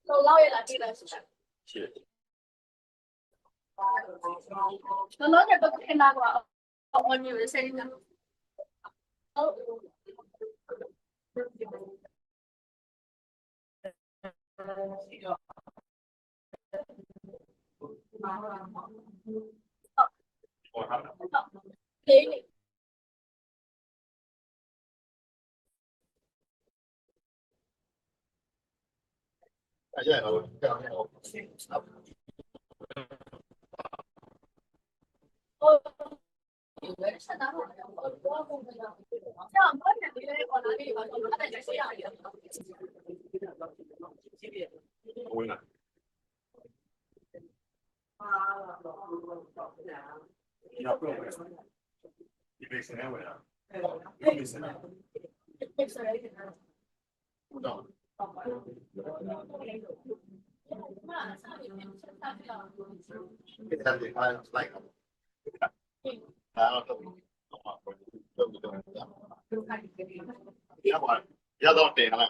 lâu lâu vậy là đi là nó nói cho tôi cái nào của ông nhiều sẽ đi nào. Đi sao đó chứ mới là đi đây còn là đi vào trong đó là sẽ là Ya da te na.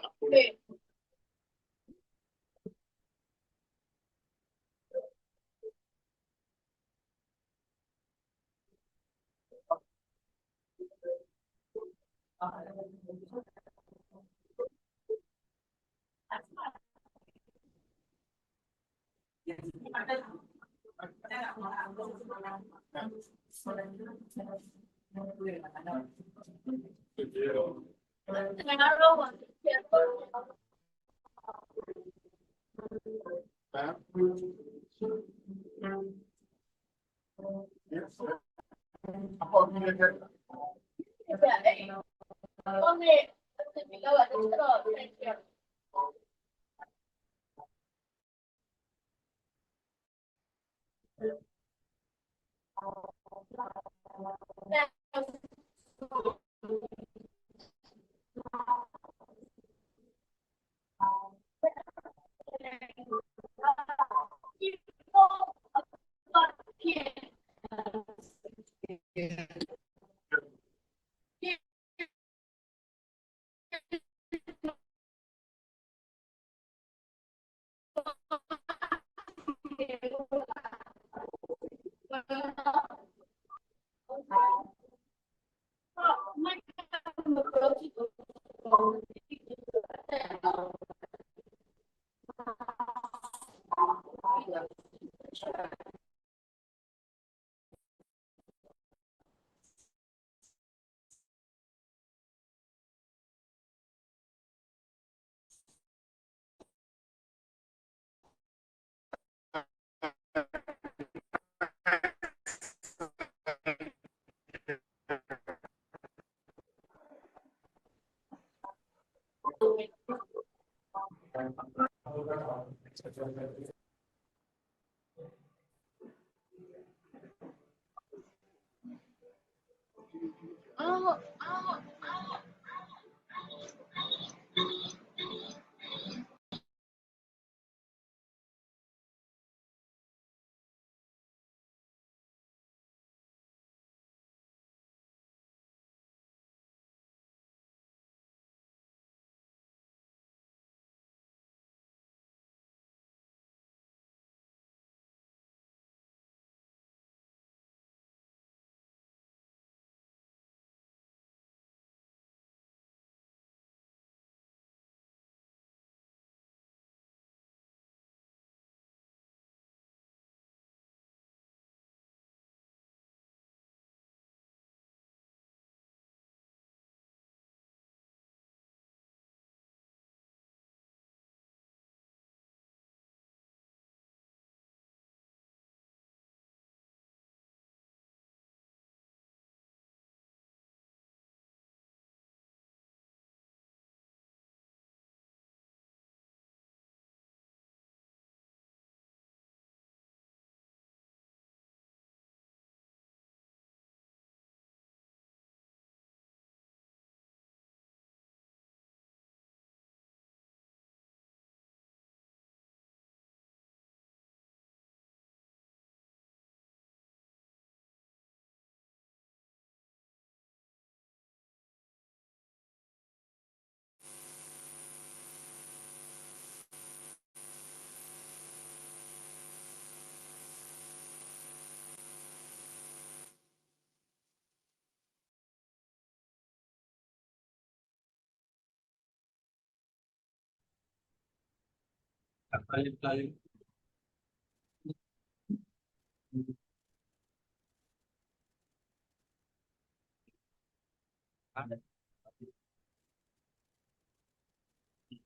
ngày nào đâu mà con này mình đâu là chúng ta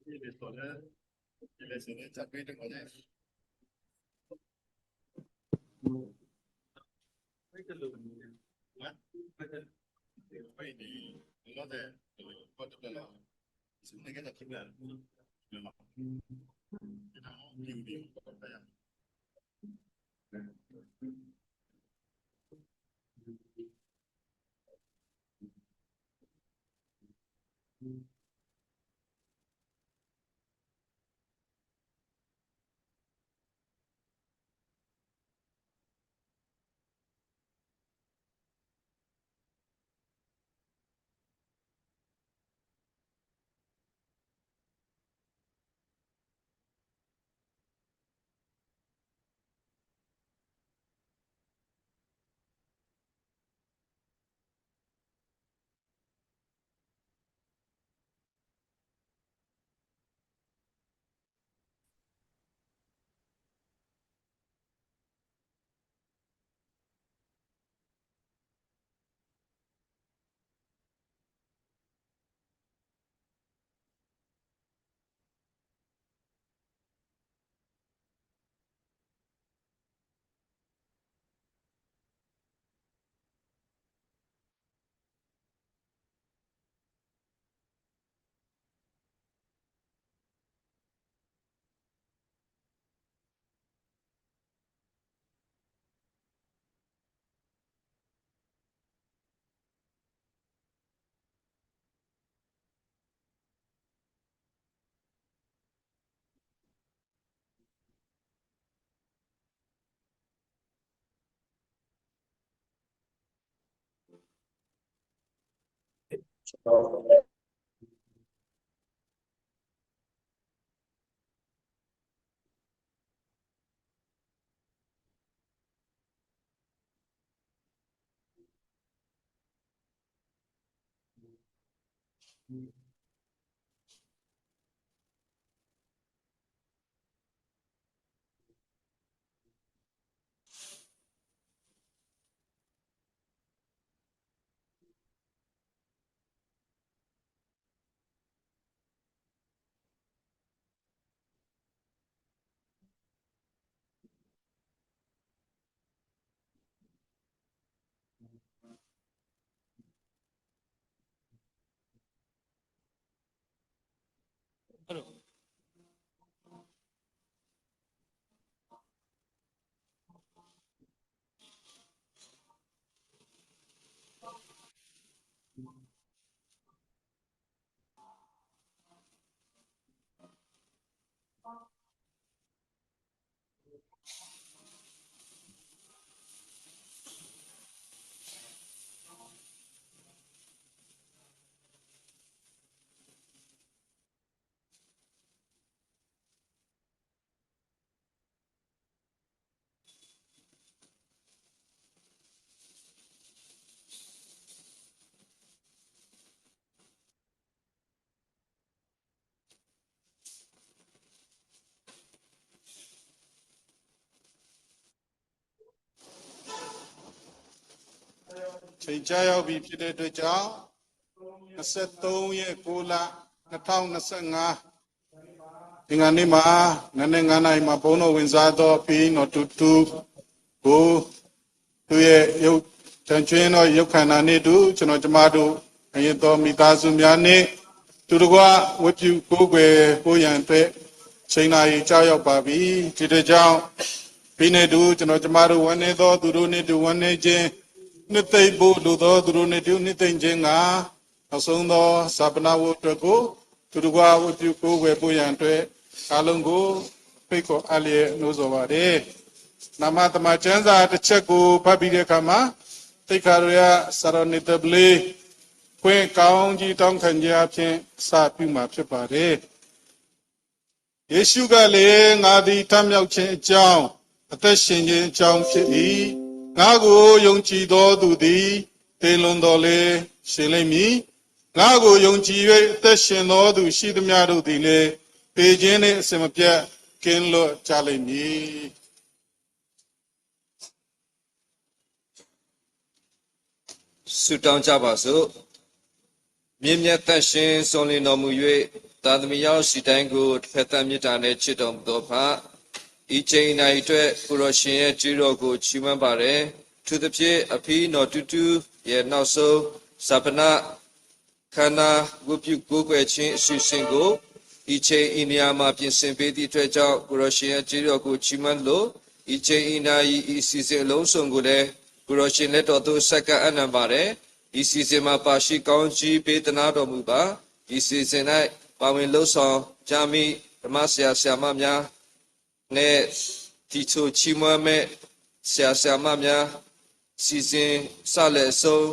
le suele, le suele echar pecho con eso. Quindi non è quanto bella se non è che da chi bella no più diချိန်ကြာရောက်ပြီဖြစ်တဲ့အတွက်ကြောင့်23ရက်6လ2025ဒီကနေ့မှာနနေ့9နာရီမှာဘုန်းတော်ဝင်စားသောဘီတော်တူတူကိုသူရဲ့ရုပ်တန်ချွင်းသောရုပ်ခန္ဓာနဲ့တူကျွန်တော်ကျမတို့အရင်တော်မိသားစုများနဲ့သူတို့ကဝတ်ပြုကိုးကွယ်ပို့ရန်အတွက်ချိန်နာရီကြာရောက်ပါပြီဒီတဲ့ကြောင့်ဘီနဲ့တူကျွန်တော်ကျမတို့ဝန်နေသောသူတို့နဲ့တူဝန်နေခြင်းနှစ်သိမ့်ဖို့လိုသောသူတို့နဲ့တူနှစ်သိမ့်ခြင်းကနောက်ဆုံးသောဇာပနာဝတ်အတွက်ကိုသူတို့ကဝတ်ပြုကိုးကွယ်ပို့ရန်အတွက်အားလုံးကိုဖိတ်ခေါ်အားလျက်နှိုးဆော်ပါတယ်နာမသမကျမ်းစာတစ်ချက်ကိုဖတ်ပြီးတဲ့အခါမှာသိက္ခာရရစရဏိတပလေးခွင့်ကောင်းကြီးတောင်းခံကြအဖြစ်စပြုမှာဖြစ်ပါတယ်ယေရှုကလည်းငါသည်ထမြောက်ခြင်းအကြောင်းအသက်ရှင်ခြင်းအကြောင်းဖြစ်၏ငါကိုယုံကြည်သောသူသည်သေလွန်တော်လေရှင်လိမ့်မည်ငါကိုယုံကြည်၍အသက်ရှင်သောသူရှိသမျှတို့သည်လည်းပေခြင်းနှင့်အစင်မပြတ် ကင်းလွတ်ကြလိမ့်မည် ဆုတောင်းကြပါစို့မြင့်မြတ်သက်ရှင်ဆုံးလင်းတော်မူ၍သာသမီရောက်စီတိုင်းကိုတစ်ဖက်သက်မေတ္တာနဲ့ချစ်တော်မူသောဖဤချိန်၌အတွက်ကိုရရှင်ရဲ့ကြွတော်ကိုချီးမွမ်းပါတယ်သူတစ်ဖြစ်အဖီးတော်တူတူရဲ့နောက်ဆုံးဇပနာခန္ဓာဝပြုကိုယ်ွယ်ခြင်းအစီအစဉ်ကိုဤချိန်ဤနေရာမှာပြင်ဆင်ပေးသည့်အတွက်ကြောင့်ကိုရရှင်ရဲ့ကြွတော်ကိုချီးမွမ်းလို့ဤချိန်ဤနာဤအစီအစဉ်အလုံးစုံကိုလည်းကိုရရှင်လက်တော်သို့ဆက်ကအနံပါတယ်ဤစီစဉ်မှာပါရှိကောင်းကြီးပေးသနာတော်မူပါဤစီစဉ်၌ပါဝင်လှုပ်ဆောင်ကြမိဓမ္မဆရာဆရာမများနဲ့ဒီချိုချီးမွမ်းမဲ့ဆရာဆရာမများစီစဉ်စလည်းဆုံး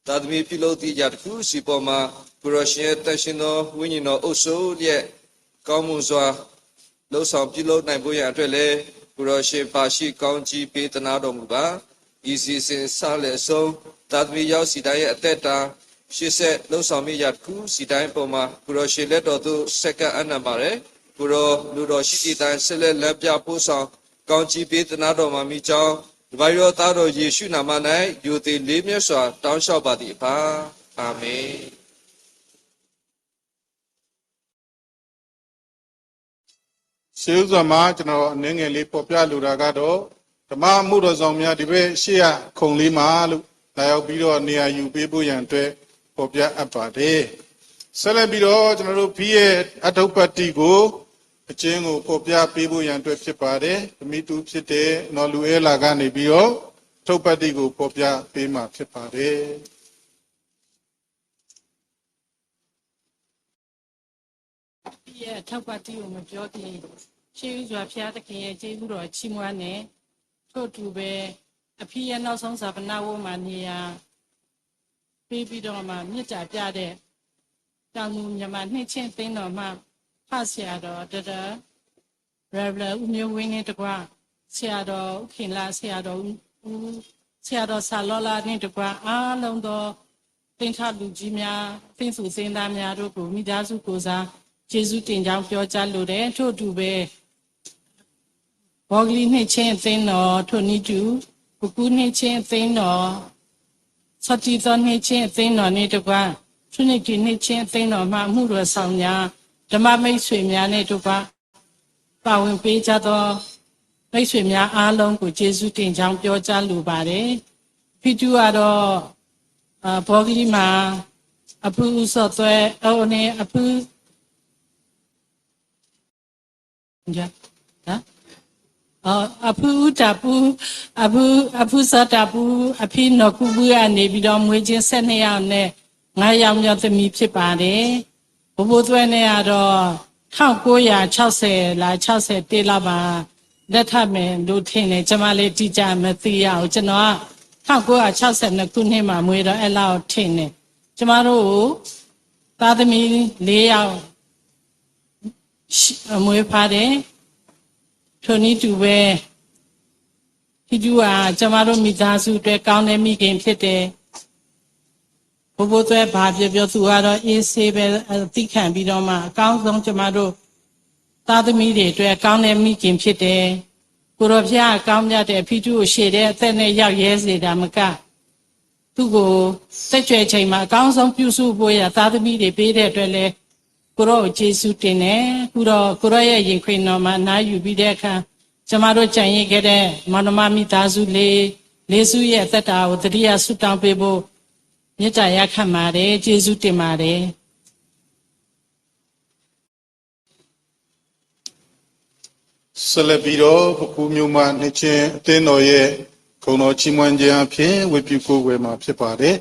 သာသမီပြုလုပ်သည့်ရာတစ်ခုစီပေါ်မှာကိုရရှင်ရဲ့တန်ရှင်သောဝိညာဉ်တော်အုပ်စိုးလျက်ကောင်းမှုစွာလှုပ်ဆောင်ပြုလုပ်နိုင်ဖို့ရန်အတွက်လည်းကိုရရှင်ပါရှိကောင်းကြီးပေးသနာတော်မူပါဤစီစဉ်စလည်းဆုံးသာသမီရောက်စီတိုင်းရဲ့အသက်တာရှေ့ဆက်လှုပ်ဆောင်မိရာတစ်ခုစီတိုင်းပေါ်မှာကိုရရှင်လက်တော်သို့ဆက်ကအနံပါတယ်ကိုရောလူတော်ရှိသည့်တိုင်းဆက်လက်လက်ပြပို့ဆောင်ကောင်းချီးပေးသနာတော်မှာမိကြောင်းဒီပါရောသားတော်ယေရှုနာမ၌ယိုသေးလေးမြတ်စွာတောင်းလျှောက်ပါသည်အပါအာမင် ရှေးဥစွာမှာကျွန်တော်အနေငယ်လေးပေါ်ပြလိုတာကတော့ဓမ္မမှုတော်ဆောင်များဒီဘက်ရှေ့ရခုံလေးမှာလို့လာရောက်ပြီးတော့နေရာယူပေးဖို့ရန်အတွက်ပေါ်ပြအပ်ပါတယ်ဆက်လက်ပြီးတော့ကျွန်တော်တို့ဖီးရဲ့အထုပ်ပတ်တိကိုအချင်းကိုပေါ်ပြပေးဖို့ရန်အတွက်ဖြစ်ပါတယ်ဓမိတူဖြစ်တဲ့နော်လူအဲလာကနေပြီးတော့ထုပ်ပတ်တိကိုပေါ်ပြပေးမှာဖြစ်ပါတယ် ရဲ့ထောက်ပတ်တီကိုမပြောခင်ရှေးဥစွာဘုရားသခင်ရဲ့ကျေးဇူးတော်ချီးမွမ်းနေထို့တူပဲအဖေရဲ့နောက်ဆုံးဇာပနာဝမှာနေရာပေးပြီးတော့မှမြစ်တာပြတဲ့တောင်သူမြန်မာနှိမ့်ချင်းသိန်းတော်မှဖဆရာတော်တရရဗလဦးမျိုးဝင်းနဲ့တကွဆရာတော်ဥခင်လာဆရာတော်ဦးဆရာတော်ဆာလောလာနဲ့တကွအားလုံးသောသင်္ထလူကြီးများသင်စုစင်းသားများတို့ကိုမိသားစုကိုစားကျေးဇူးတင်ကြောင်းပြောကြားလိုတယ်ထို့တူပဲဘောဂလီနှိမ့်ချင်းအသိန်းတော်ထို့နည်းတူကုကူနှိမ့်ချင်းအသိန်းတော်စတိသောနှိမ့်ချင်းအသိန်းတော်နဲ့တကွသူနှိမ့်ကြီးနှိမ့်ချင်းအသိန်းတော်မှအမှုတော်ဆောင်များဓမ္မမိတ်ဆွေများနဲ့တကွပါဝင်ပေးကြသောမိတ်ဆွေများအားလုံးကိုကျေးဇူးတင်ကြောင်းပြောကြားလိုပါတယ်ဖိတူကတော့ဘောဂလီမှာအဖူးစောသွဲအော်နေအဖူးJa, ja. Apu tapu, apu satapu, api no kubu ane bidom wejin sene ne ngayam yotami pipade. Bobotwe ne ado, how go ya chase la chase telaba, that hamen do tene, jamale tija mathia, ujanoa, how go a chase na kunima muera allow tene. Jamaro, Tadami lay out. အမွေပါတယ်ထိုနည်းတူပဲဒီကျူဟာကျမတို့မိသားစုအတွက်ကောင်းတဲ့မိခင်ဖြစ်တယ်ဘိုးဘိုးသွဲဘာပြောသူကတော့အေးဆေးပဲသိခံပြီးတော့မှအကောင်းဆုံးကျမတို့သားသမီးတွေအတွက်ကောင်းတဲ့မိခင်ဖြစ်တယ်ကိုရောဖျားအကောင်းမြတ်တဲ့အဖိတုကိုရှေ့တဲ့အသက်နဲ့ရောက်ရဲစေတာမကသူ့ကိုစိတ်ကြွယ်ချိန်မှာအကောင်းဆုံးပြုစုဖို့ရသားသမီးတွေပေးတဲ့အတွက်လည်းကိုရောကျေးဇူးတင်တယ်ကိုရောရဲ့ရင်ခွင်တော်မှာနားယူပြီးတဲ့အခါကျမတို့ကြံရည်ခဲ့တဲ့မောင်နှမမိသားစုလေးစုရဲ့အသက်တာကိုတတိယဆုတောင်းပေးဖို့မေတ္တာရခံပါတယ်ကျေးဇူးတင်ပါတယ်ဆက်လက်ပြီးတော့ပကူမျိုးမှနှစ်ချင်းအသင်းတော်ရဲ့ခုံတော်ချီးမွမ်းခြင်းအဖြစ်ဝေပြုကိုယ်ွယ်မှာဖြစ်ပါတယ်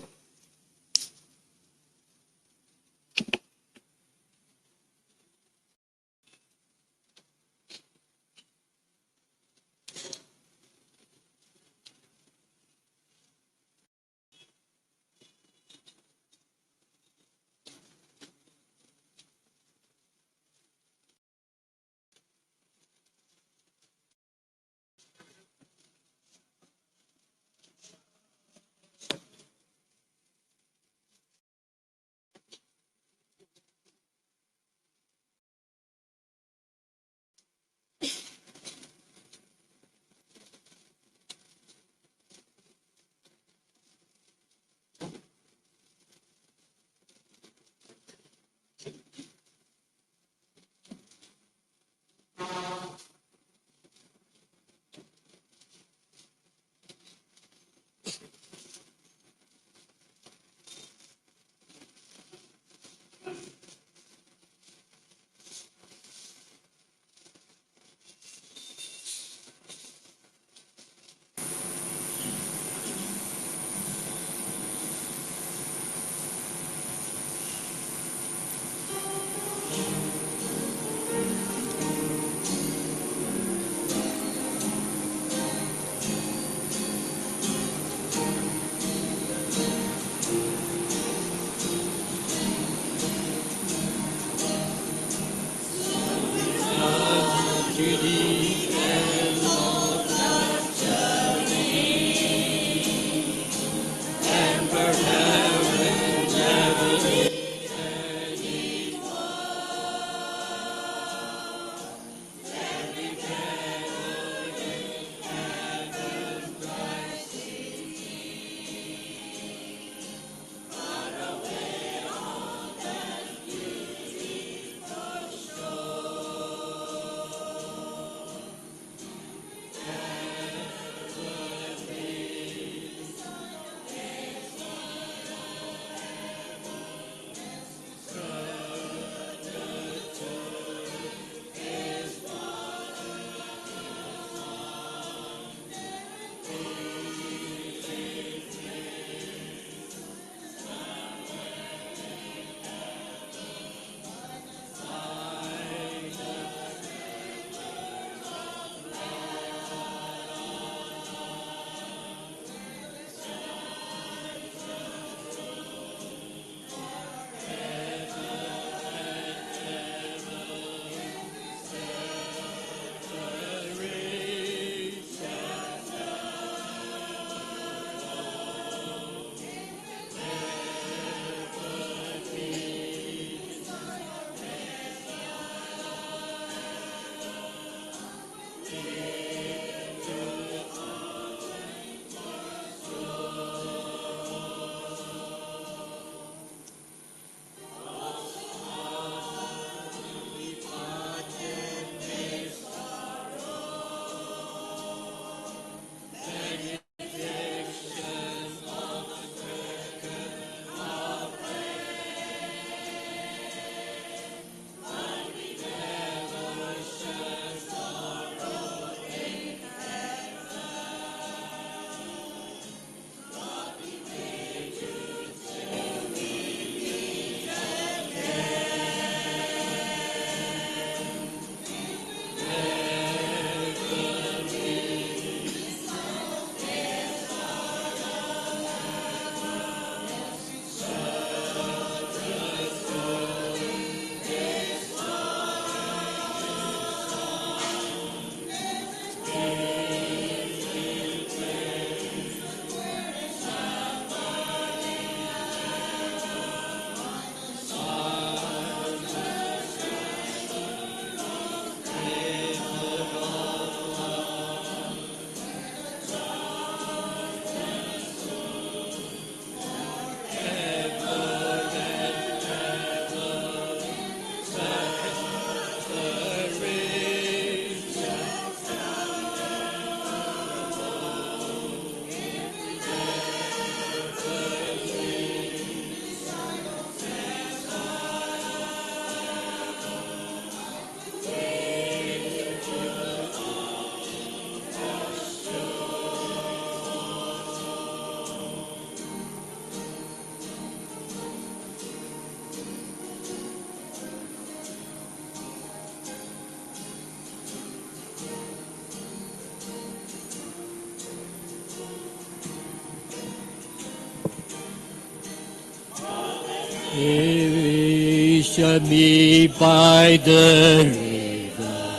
Shall me by the river,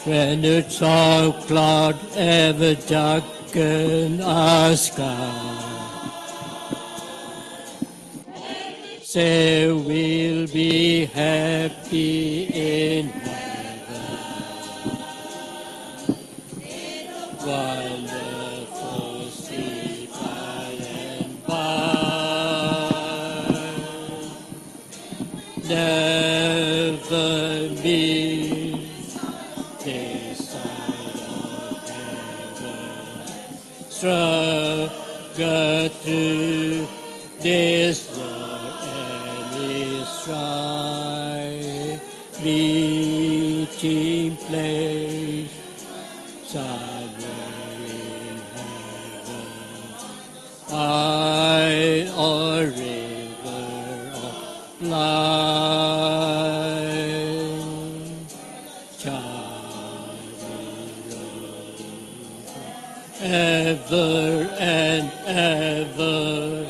when the dark cloud ever darken our sky. Say we'll be happy in heaven. Wonderful sleep by and by. Never miss this side of heaven. Struggle through this world and its strife. Meeting place somewhere in heaven. I a river of life, ever and ever,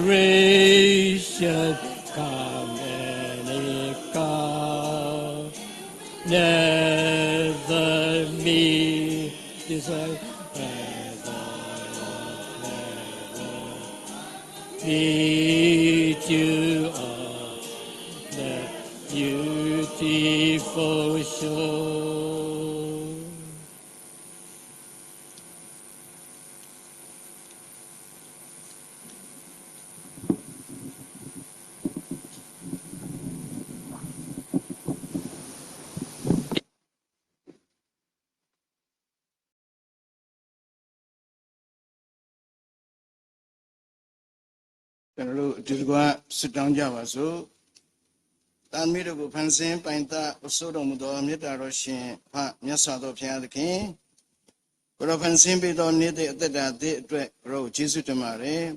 preparation come and it never me desire meet you on the beautiful shore. Jirgua sit down Java so. Tanmiru Pansin, Painta, Sodomudo, Mita Roshin, Nyasado Piankin. Ropansin be don't need the road, Jesus to Mare.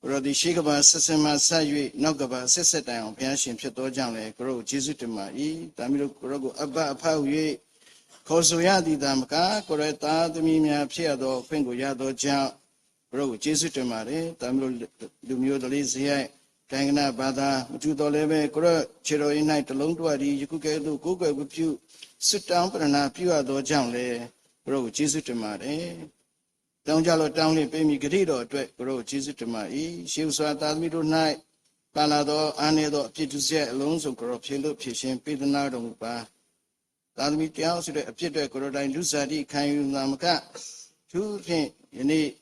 Rodi Shigaba, Sesama Sayu, Nogaba, Sessa down, Pianshin, Pito Janle, grow Jesus to Mai, Tamiru Rogo Abba Paui, Kosoyadi Damka, Coretta, the Mimia, Piado, Pingo Yado Jam, grow Jesus to Mare, Tamiru Lumio the Lizia, Tangana Bada, Judo Leve, Coro, Chiro in night alone to Adi, you could get to Google with you, sit down, but not Piado Janle, grow Jesus to Mare. Don't jalo down in Pemi Grido, grow Jesus to my she was at Almido night, Palado, Anedo, Pitusia, Alonso, grow Pilo, Pishin, Pitanado, Ba. Dalmi tells you that a Peter Corodine Lusadi, can you Namaka? 2 things you need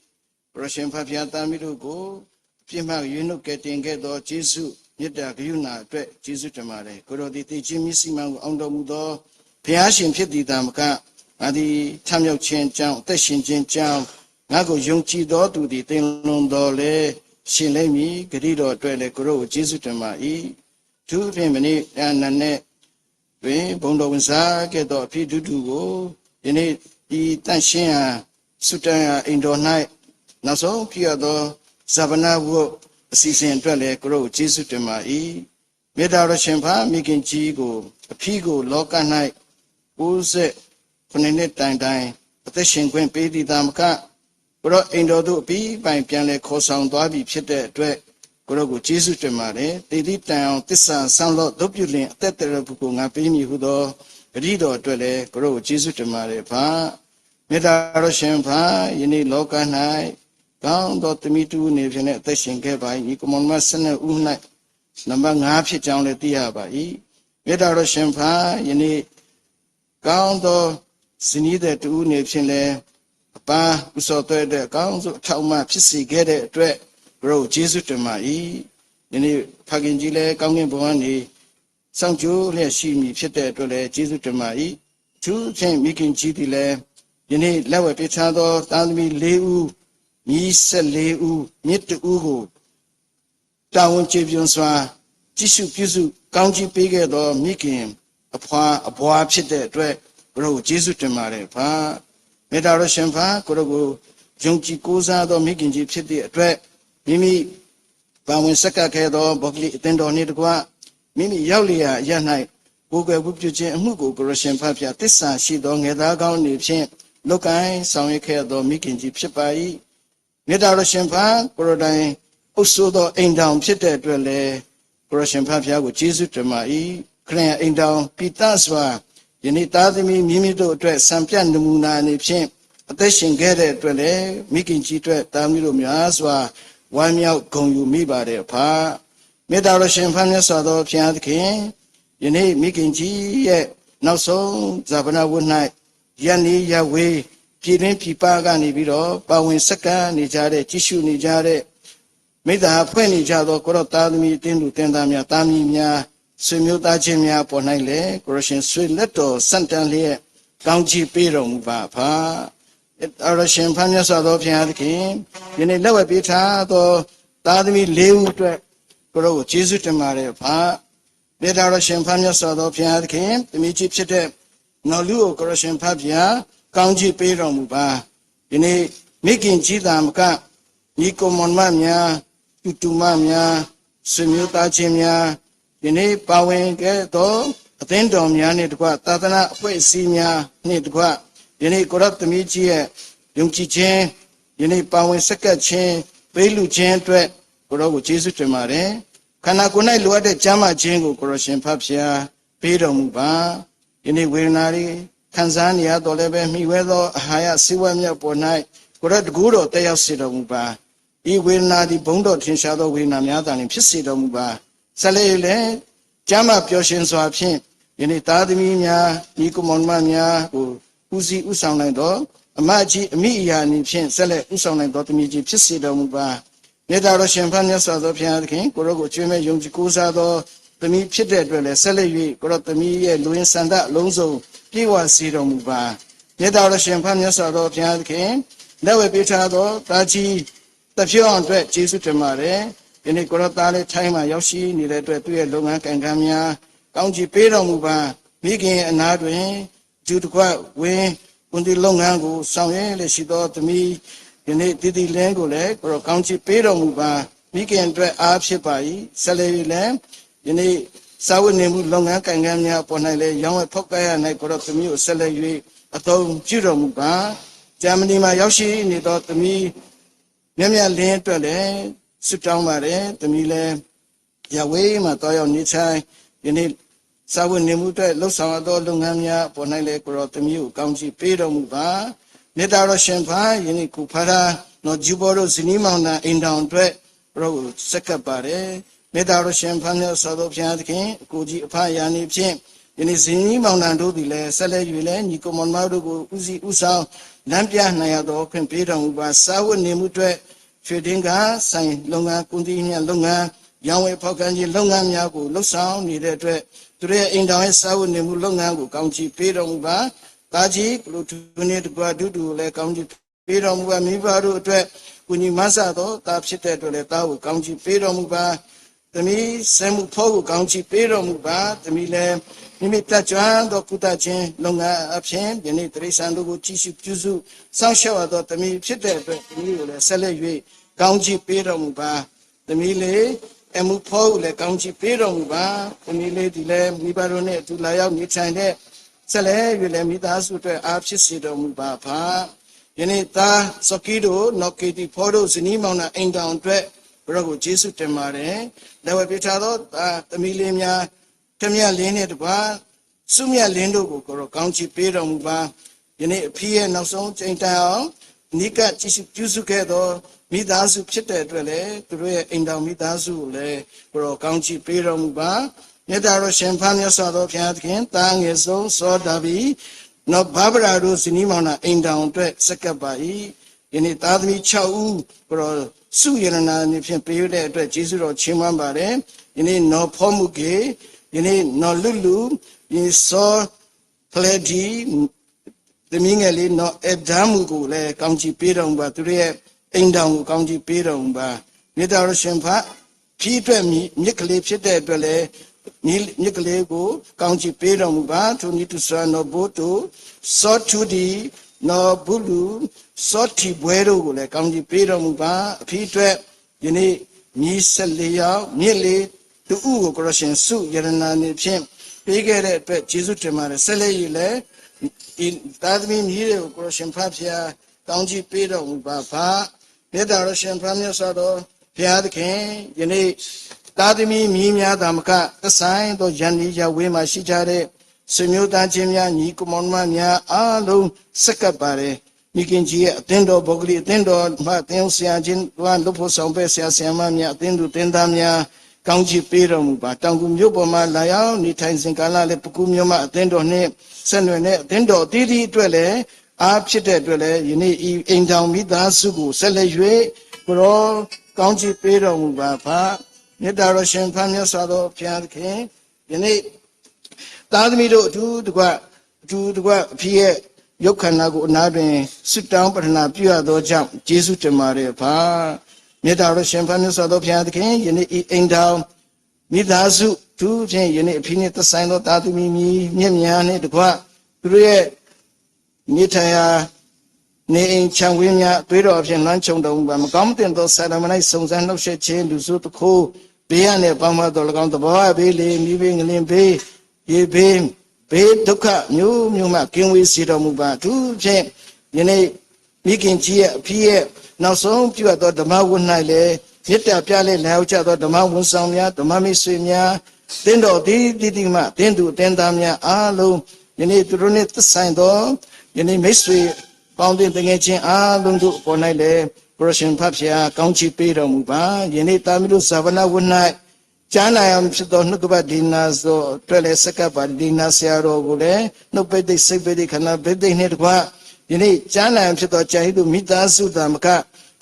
Russian Papiata Mido go, Pima, you know, getting get or Jesus, Yeta, Yuna, Jesus to Mare, Corodi, Jimmy Simon, Ondo Mudo, Piashin Piti Damaka, Adi Tamil Chen Chang, Teshin Chen Chang. Nago Yongchi do to the Tenlon dole, Shilemi, Grido, Twele Gro, Jesus to my 2 remini and Nane, Bondo Winsa, get or Pidugo, in it, the Tanshia, Sutaya, Indo night, Naso, Piado, Savannah, Season Twele Gro, Jesus to my Medara Champa, making Chigo, a Pigo, Loca night, who's it, Funet Dine, Attention Gwen Pedi Damka. Gro Indo be by Pianle Cosang Dabi Pite Dwe, Grogu Jesus to Mare, they did down this son lot dopulin, Teterapukunga Pimi Hudo, Rido Dwele, Grogu Jesus to Mare Pa, Medaro Champa, Yeni Loca Night, Down dot me to Nivian Teshin by Nikomon Masana Unai, number Napi down the Diabai, Medaro Champa, Yeni Gaundo Sinida to Nivian. Pa, who saw the council, Tauma, Pissy, get it, dread, grow, Jesus to my in the Pagingile, Gangin Boani, Sang Ju, let she me fit there to let Jesus to my 2 things making GD you need level Pitado, down me Leu, me sell Leu, meet the Ugo, down Chibionswa, Tissu Pisu, County Pigget or making a boy pit there, dread, grow, Jesus to my pa. Medaro Champa, Korogo, Junki Kuza, or making gypsy the threat, Mimi, Bawin Saka Kedo, Bogli, Tendo Nidqua, Mimi Yaulia, Yanai, Google Wupuji, Mugo, Goroshan Papia, Tessa, she don't get out on the chain, Lokai, Sound Kedo, making gypsy pie, Medaro Champa, Korodine, Usudo, ain't down, Peter Dwelle, Goroshan Papia with Jesus to my clear ain't down, Pitaswa. You need Tadimi, Mimido, dress, Sampian, the Muna, and Pim, attention get it, Dwelle, making Chitret, Tamido Miaswa, one out gong you me by the pa. Medaro Champagne Sado, Pian King, you need making G, now so, Zabana wood night, Yani Yahweh, Pirin Pipaga Nibido, Bawin Saka, Nijare, Tishu Nijare, made the half when Nijado, Korotami, Tindu Tendamia, Tamimia. Sumuta Jimia Ponaile, Russian sweet little Santanle, County Pirum Papa. It are a champagne of Piankin, in a lower bita, Tadmi Lew, Grow, Jesus to Maria Pa. They are a champagne of Piankin, the Michip, no Luo, Russian Papia, County Pirum Pa. In a making Chidamka, Nico Monmamia, Utumamia, Sumuta Jimia. Yene Pawin get do, attendom yanitqua, Tatana, Simia, Nitqua, Yene corrupt me, Yunchi Chen, Yene Pawin Saka Chen, Pelu Chen, Goro Jesus to Mare, Kanakuna Luade Jama Jingo, Corrosion Papsia, Pedro Muba, ယနေ့ဝေဒနာတွေခံစားနေရတော့လည်းပဲမိဝဲသောအာဟာရစိဝတ်မြောက်ပေါ်၌ကိုရတကူတော်တက်ရောက်စေတော်မူပါဤဝေဒနာသည်ဘုံတော်ထင်ရှားသောဝေဒနာများသာလျှင်ဖြစ်စေတော်မူပါဆက်လက်လည်းကျမ်းမာပျော်ရွှင်စွာဖြင့်ယနေ့သားသမီးများဤကုမောင်မများကိုဦးစီးဥဆောင်နိုင်သောအမကြီးအမိအရာအနေဖြင့်ဆက်လက်ဥဆောင်နိုင်သောသမီးကြီးဖြစ်စေတော်မူပါမေတ္တာတော်ရှင်ဖန်မြတ်စွာသောဘုရားသခင်ကိုရောကိုကျွေးမဲ့ယုံကြည်ကိုးစားသောသမီးဖြစ်တဲ့အတွက်လည်းဆက်လက်၍ကိုရောသမီးရဲ့လူရင်းစံတအလုံးစုံပြေဝစေတော်မူပါမေတ္တာတော်ရှင်ဖန်မြတ်စွာသောဘုရားသခင်လက်ဝဲပေးထားသောတာကြီးတဖြောင်းအတွက်ကျေးဇူးတင်ပါတယ်ယနေ့ကိုရောသားလေးထိုင်းမှာရောက်ရှိနေတဲ့အတွက်သူ့ရဲ့လုပ်ငန်းကံကံများကောင်းချီးပေးတော်မူပါမိခင်အနာတွင်ဂျူတကွဝင်းဝန်ဒီလုပ်ငန်းကိုဆောင်ရွက်လက်ရှိသောသမီးယနေ့တည်တည်လင်းကိုလည်းကိုရောကောင်းချီးပေးတော်မူပါမိခင်အတွက်အားဖြစ်ပါ၏ဆက်လက်လည်းယနေ့စာဝတ်နေမှုလုပ်ငန်းကံကံများပေါ်၌လည်းရောင်းဝယ်ဖောက်ကားရ၌ကိုရောသမီးကိုဆက်လက်၍အသုံးပြုတော်မူပါဂျာမနီမှာရောက်ရှိနေသောသမီးမြတ်မြတ်လင်းအတွက်လည်းဆုတောင်းပါတယ်သမီးလည်းရဝေးမှာတောရောက်နေထိုင်ယနေ့စာဝတ်နေမှုအတွက်လှုပ်ဆောင်သောလုပ်ငန်းများပေါ်၌လည်းကိုရောသမီးကိုကောင်းချီးပေးတော်မူပါမေတ္တာတော်ရှင်ဖာယနေ့ကုဖာရာနော်ဂျူဘောတို့ဇနီးမောင်နှံအိမ်တောင်အတွက်ကိုစက္ကပ်ပါတယ်မေတ္တာတော်ရှင်ဖာမြတ်စွာသောဘုရားသခင်ကိုကြီးအဖယာနေဖြင့်ယနေ့ဇနီးမောင်နှံတို့သည်လည်းဆက်လက်၍လည်းညီကိုမောင်မတို့ကိုဦးစီးဦးဆောင်လမ်းပြနိုင်ရသောခွင့်ပေးတော်မူပါစာဝတ်နေမှုအတွက်ရွှေတင်ကဆိုင်လုပ်ငန်းကုန်သည်များလုပ်ငန်းရောင်းဝယ်ဖောက်ကန်ခြင်းလုပ်ငန်းများကိုလှုပ်ဆောင်နေတဲ့အတွက်သူရဲ့အိမ်တော်ရဲ့စာဝတ်နေမှုလုပ်ငန်းကိုကောင်းချီးပေးတော်မူပါတာကြီးကလူသူနေတကွာဒုတူလည်းကောင်းချီးပေးတော်မူပါမိဘတို့အတွက်ကုညီမဆသောတာဖြစ်တဲ့အတွက်လည်းတာကိုကောင်းချီးပေးတော်မူပါသမီးဆဲမှုဖို့ကိုကောင်းချီးပေးတော်မူပါသမီးလည်းမိမိတက်ကြွသောကုသခြင်းလုပ်ငန်းအဖြစ်ယနေ့တိရစ္ဆာန်တို့ကိုကြည့်ရှုပြုစုစောင့်ရှောက်သောသမီးဖြစ်တဲ့အတွက်သမီးကိုလည်းဆက်လက်၍ကောင်းချီးပေးတော်မူပါသမီးလေးအမှုဖို့ကိုလည်းကောင်းချီးပေးတော်မူပါသမီးလေးဒီလည်းမိဘတို့နဲ့အတူလာရောက်နေထိုင်တဲ့ဆက်လက်၍လည်းမိသားစုအတွက်အားဖြစ်စေတော်မူပါဖာယနေ့သားစကီတို့နော်ကီတီဖို့တို့ဇနီးမောင်နှံအိမ်တောင်အတွက်ဘုရားကိုကျေးဇူးတင်ပါတယ်လက်ဝဲပြထားသောသမီးလေးများထမြတ်လင်းနဲ့တပါစုမြတ်လင်းတို့ကိုကိုရောကောင်းချီးပေးတော်မူပါယနေ့အဖေရဲ့နောက်ဆုံးချိန်တိုင်အောင်နိကကြည့်ရှုပြုစုခဲ့သောမိသားစုဖြစ်တဲ့အတွက်လည်းသူတို့ရဲ့အိမ်တော်မိသားစုကိုလည်းကိုရောကောင်းချီးပေးတော်မူပါမေတ္တာတော်ရှင်ဖာမြတ်စွာသောဘုရားသခင်တာငယ်ဆုံးစောတာဘီနော်ဘာဗရာတို့ဇနီးမောင်နှံအိမ်တောင်အတွက်စက္ကပ်ပါ၏ယနေ့သားသမီး6ဦးကိုရောစုရဏနာနေဖြင့်ပေးရတဲ့အတွက်ကျေးဇူးတော်ချီးမွမ်းပါတယ်ယနေ့နော်ဖောမှုကေယနေ့နော်လူလူဒီစောဖလက်ဒီသမီးငယ်လေးနော်အဒမ်းမှုကိုလည်းကောင်းချီးပေးတော်မူပါသူရဲ့အိမ်တောင်ကိုကောင်းချီးပေးတော်မူပါမေတ္တာတော်ရှင်ဖာဖြီးအတွက်မြစ်ကလေးဖြစ်တဲ့အတွက်လည်းမြစ်ကလေးကိုကောင်းချီးပေးတော်မူပါသူနိတုဆာနော်ဘိုတုစောထုဒီနော်ဘူးလူစောတီဘွဲတို့ကိုလည်းကောင်းချီးပေးတော်မူပါအဖြီးအတွက်ယနေ့မြည်14ယောက်မြစ်လေးတူဥကိုကရရှင်စုယရနာနေဖြင့်ပေးခဲ့တဲ့အတွက်ကျေးဇူးတင်ပါတယ်ဆက်လက်ရည်လည်းဒီသာသမီမြည်တွေကိုကရရှင်ဖဖျားကောင်းချီးပေးတော်မူပါဖာမေတ္တာတော်ရှင်ဖမြတ်စွာသောဘုရားသခင်ယနေ့သာသမီမြည်များသာမကသက်ဆိုင်သောယန္တိယဝေးမှာရှိကြတဲ့ဆွေမျိုးသားချင်းများညီကိုမောင်နှမများအားလုံးစက္ကပ်ပါတယ်မိခင်ကြီးရဲ့အသင်းတော်ပုဂ္ဂလိအသင်းတော်မှအသင်းဆရာချင်းတို့လှုပ်ဖို့ဆောင်ပဲဆရာဆရာမများအသင်းသူသင်သားများကောင်းချီးပေးတော်မူပါတောင်ကူမြို့ပေါ်မှာလာရောက်နေထိုင်စဉ်ကာလလည်းပကူမြို့မှာအသင်းတော်နှင့်ဆက်နွယ်တဲ့အသင်းတော်အသီးသီးအတွက်လည်းအားဖြစ်တဲ့အတွက်လည်းယနေ့ဤအိမ်တောင်မိသားစုကိုဆက်လက်၍ကိုရောကောင်းချီးပေးတော်မူပါဖာမေတ္တာတော်ရှင်ဖာမြတ်စွာသောဘုရားသခင်ယနေ့သားသမီးတို့အထူးတကွအဖြစ်ရဲ့ရုပ်ခန္ဓာကိုအနာတွင်စွတောင်းပတနာပြုရသောကြောင့်ယေရှုတင်ပါတယ်ဖာမေတ္တာတော်ရှင်ဖာမြတ်စွာသောဘုရားသခင်ယနေ့ဤအိမ်တောင်မိသားစုသူဖြင့်ယနေ့အဖြစ်နဲ့သက်ဆိုင်သောသားသမီးမြင့်များနဲ့တကွသူတို့ရဲ့နေထိုင်ရာနေအိမ်ချံဝင်းများသွေးတော်ဖြင့်လွှမ်းခြုံတော်မူပါမကောင်းတဲ့သောဆန္ဒမ၌စုံစမ်းနှုတ်ဆက်ခြင်းလူစုတစ်ခုဘေးရနဲ့ပေါင်းမတော်၎င်းသဘောအဘေးလေမိဘေးငလင်ဘေးရေဘေးဒုက္ခမျိုးမှကင်းဝေးစေတော်မူပါသူဖြင့်ယနေ့မိခင်ကြီးရဲ့အဖြစ်ရဲ့နောက်ဆုံးပြုအပ်သောဓမ္မဝတ်၌လည်းမေတ္တာပြလဲလျောက်ချသောဓမ္မဝန်ဆောင်များဓမ္မမိတ်ဆွေများတင်းတော်ဒီမှတင်းသူတင်းသားများအားလုံး ယနေ့သူတို့နှင့်သက်ဆိုင်သောယနေ့မိတ်ဆွေပေါင်းသင်းတငယ်ချင်းအားလုံးတို့ပေါ်၌လည်းပရရှင်ဖတ်ဖျားကောင်းချီးပေးတော်မူပါယနေ့တာမီတို့ဇာဝနာဝ၌ကြားနာအောင်ဖြစ်သောနှုတ်ကပတ်ဒီနာသောအတွက်လည်းစက္ကပ်ပါဒီနာဆရာတော်ကိုလည်းနှုတ်ပိတ်သိစိတ်ပိတ်သိခန္ဓာပိတ်သိနှင့်တကွယနေ့ကြားနာအောင်ဖြစ်သောကြာဟိတုမိသားစုသာမက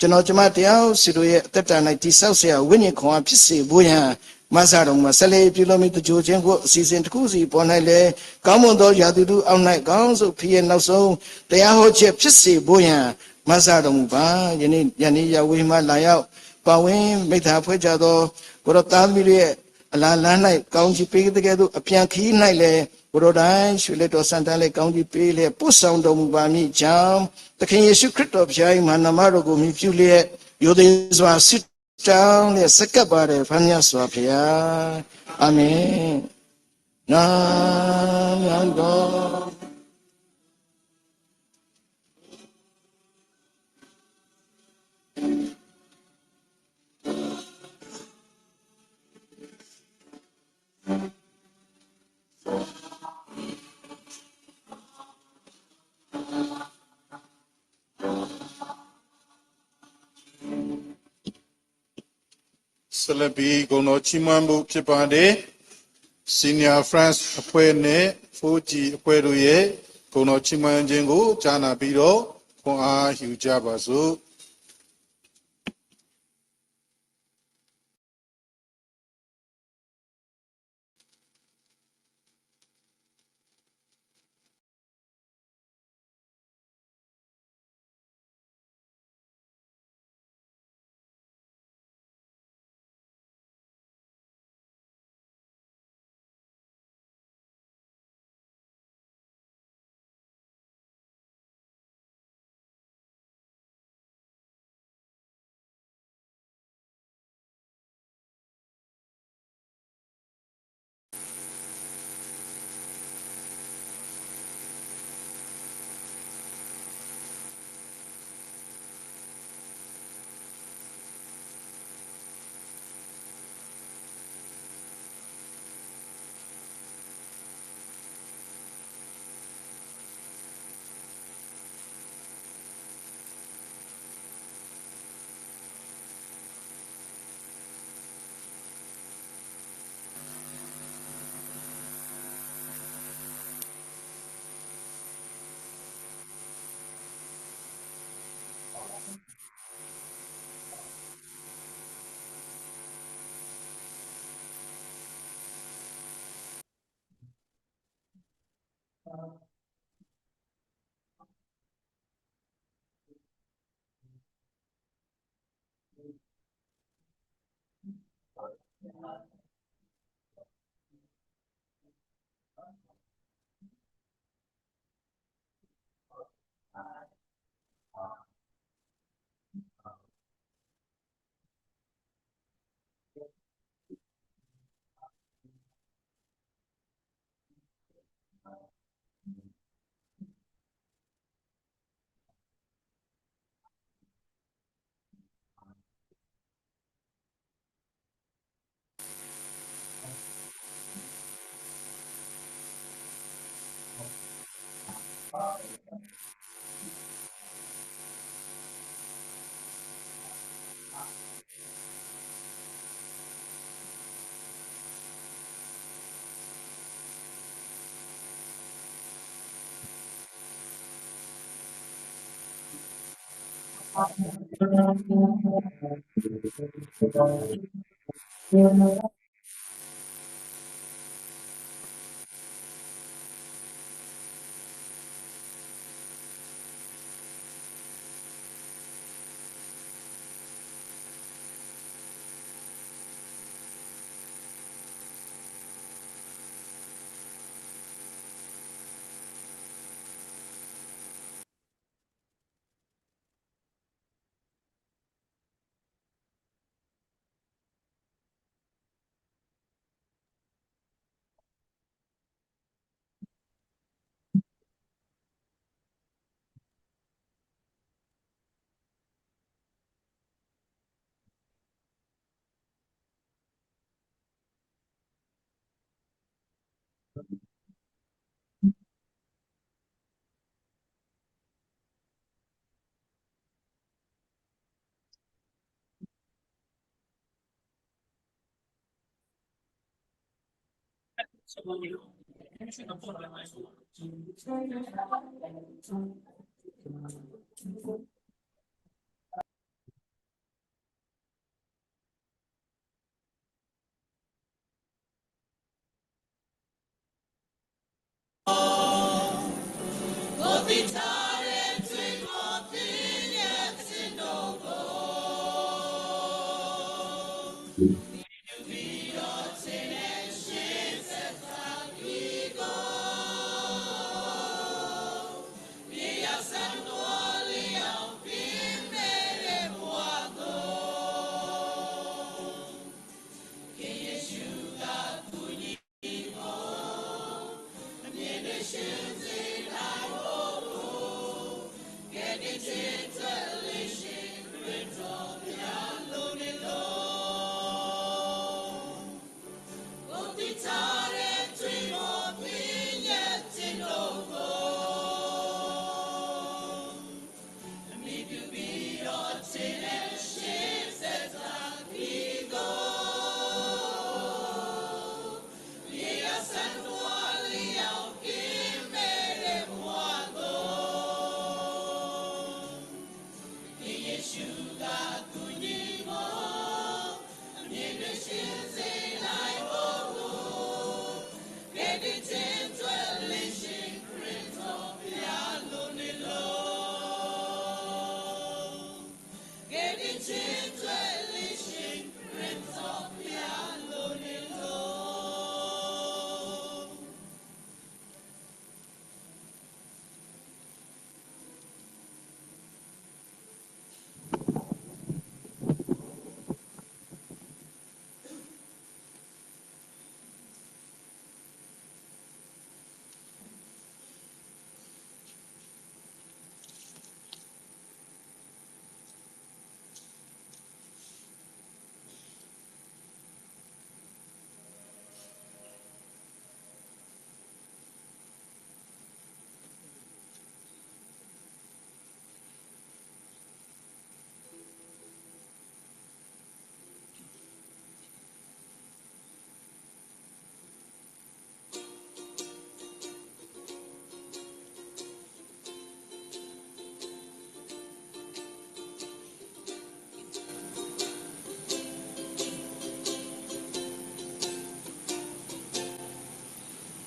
ကျွန်တော်ကျမတရားစီတို့ရဲ့အသက်တာ၌တိဆောက်เสียဝိညာဉ်ခွန်အားဖြစ်စေဖို့ရန်မဆာတော်မှာဆက်လက်ပြုလို့မိတကြိုခြင်းကိုအစီအစဉ်တစ်ခုစီပေါ်၌လဲကောင်းမွန်သောရာသီတုအောက်၌ကောင်းစုဖြစ်ရဲ့နောက်ဆုံးတရားဟောချက်ဖြစ်စေဖို့ရန်မဆာတော်မူပါယနေ့ယနေ့ရဝေမှလာရောက်ပါဝင်မိသားဖွဲ့ကြသောကိုရောသားသမီးရဲ့အလားလမ်း၌ကောင်းချီးပေးတဲ့ကဲ့သို့အပြန်ခီး၌လဲကိုရောတိုင်းရွှေလက်တော်စံတန်းလဲကောင်းချီးပေးလဲပို့ဆောင်တော်မူပါမည်ကြောင့်သခင်ယေရှုခရစ်တော်ဖျား၏မာနမတော်ကိုမြည်ပြုလျက်ယိုသေးစွာစစ်တောင်းနဲ့စက္ကပ်ပါတယ်ဖမ်းမြတ်စွာဘုရားအာမင်နာမတော်ဆလဘီဂုဏ်တော်ချီးမွမ်းမှုဖြစ်ပါတယ် Senior France အဖွဲ့နဲ့ 4G အဖွဲ့တို့ရဲ့ဂုဏ်တော်ချီးမွမ်းခြင်းကိုကြားနာပြီးတော့ခွန်အားယူကြပါစို့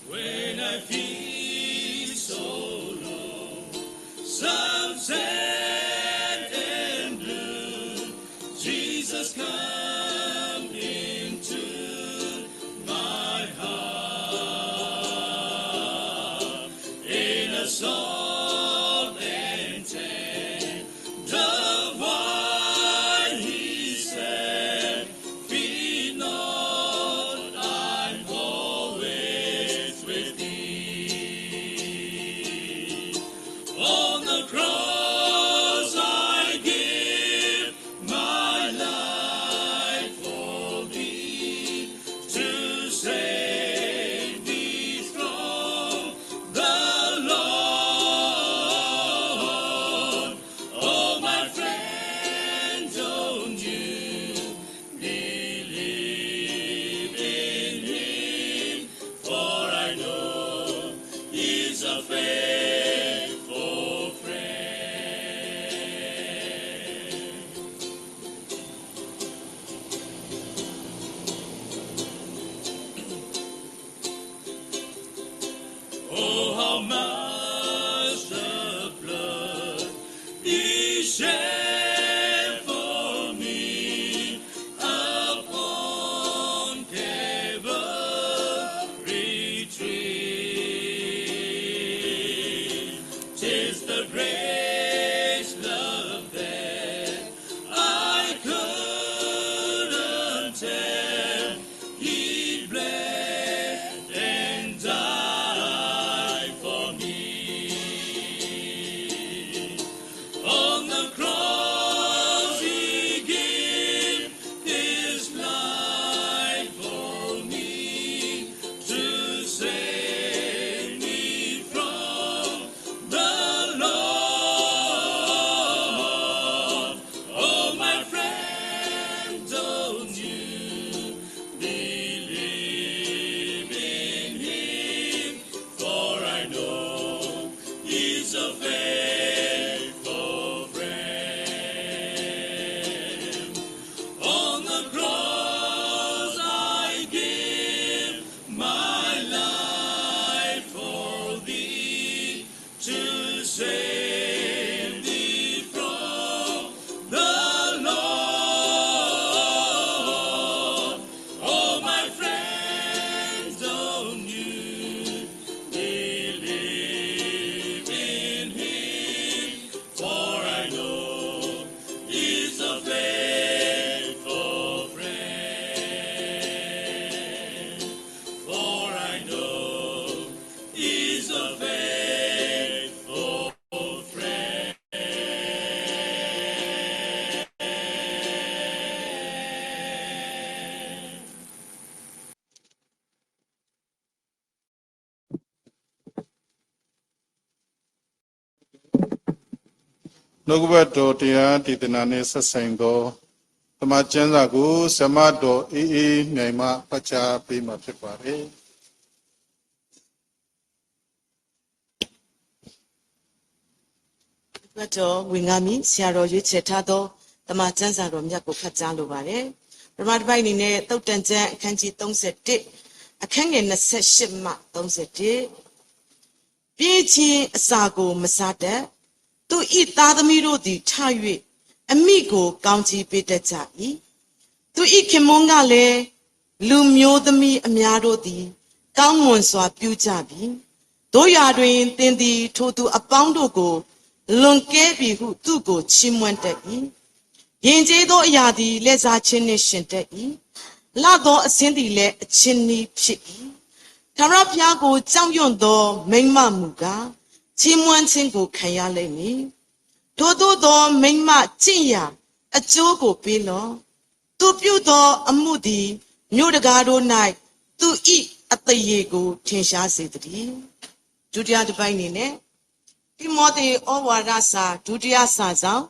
When I feel so low, some sad and blue, Jesus come into my heart in a soft and tender voice. He said, "Fear not, I'm always with thee." On the cross I give my life for thee, to save thee from the Lord. Oh, my friend, don't you believe in him, for I know he's a faithful friend. Oh, how much the blood he shed for me upon Calvary tree. 'Tis the grace, love that I couldn't tell. He bled and died for me. နှုတ်ကပတ်တော်တရားဒေသနာနှင့်ဆက်ဆိုင်သောဓမ္မကျမ်းစာကိုဇမတော်အေးမြိုင်မှဖတ်ကြားပေးမှာဖြစ်ပါတယ် ဘတ်တော်ဝင်ငါမီဆရာတော်ရွေးချယ်ထားသောတမန်ကျမ်းစာတော်မြတ်ကိုဖတ်ကြားလိုပါတယ်ပထမတစ်ပိုင်းအနေနဲ့သုတ်တန်ကျမ်းအခန်းကြီး31အခန်းငယ်28မှ31ပြည့်ချင်းအစာကိုမစားတတ်သူဤသားသမီးတို့သည်ထ၍အမိကိုကောင်းချီးပေးတတ်ကြ၏သူဤခင်မွန်းကလည်းလူမျိုးသမီးအများတို့သည်ကောင်းမွန်စွာပြုကြပြီတို့ရာတွင်သင်သည်ထိုသူအပေါင်းတို့ကိုလွန်ကဲပြီဟုသူ့ကိုချီးမွမ်းတတ်၏ယဉ်ကျေးသောအရာသည်လက်စားခြင်းနှင့်ရှင်တတ်၏လသောအစင်းသည်လည်းအချင်းနီးဖြစ်၏ထာဝရဘုရားကိုကြောက်ရွံ့သောမိန်းမမူကားချီးမွမ်းခြင်းကိုခံရလိမ့်မည်ထို့သောမိန်းမကျင့်ရာအကျိုးကိုပေးလော့သူပြုသောအမှုသည်မြို့တကားတို့၌သူ၏အသရေကိုထင်ရှားစေတည်းဒုတိယတစ်ပိုင်းအနေနဲ့တိမောသေဩဝါဒစာဒုတိယစာဆောင်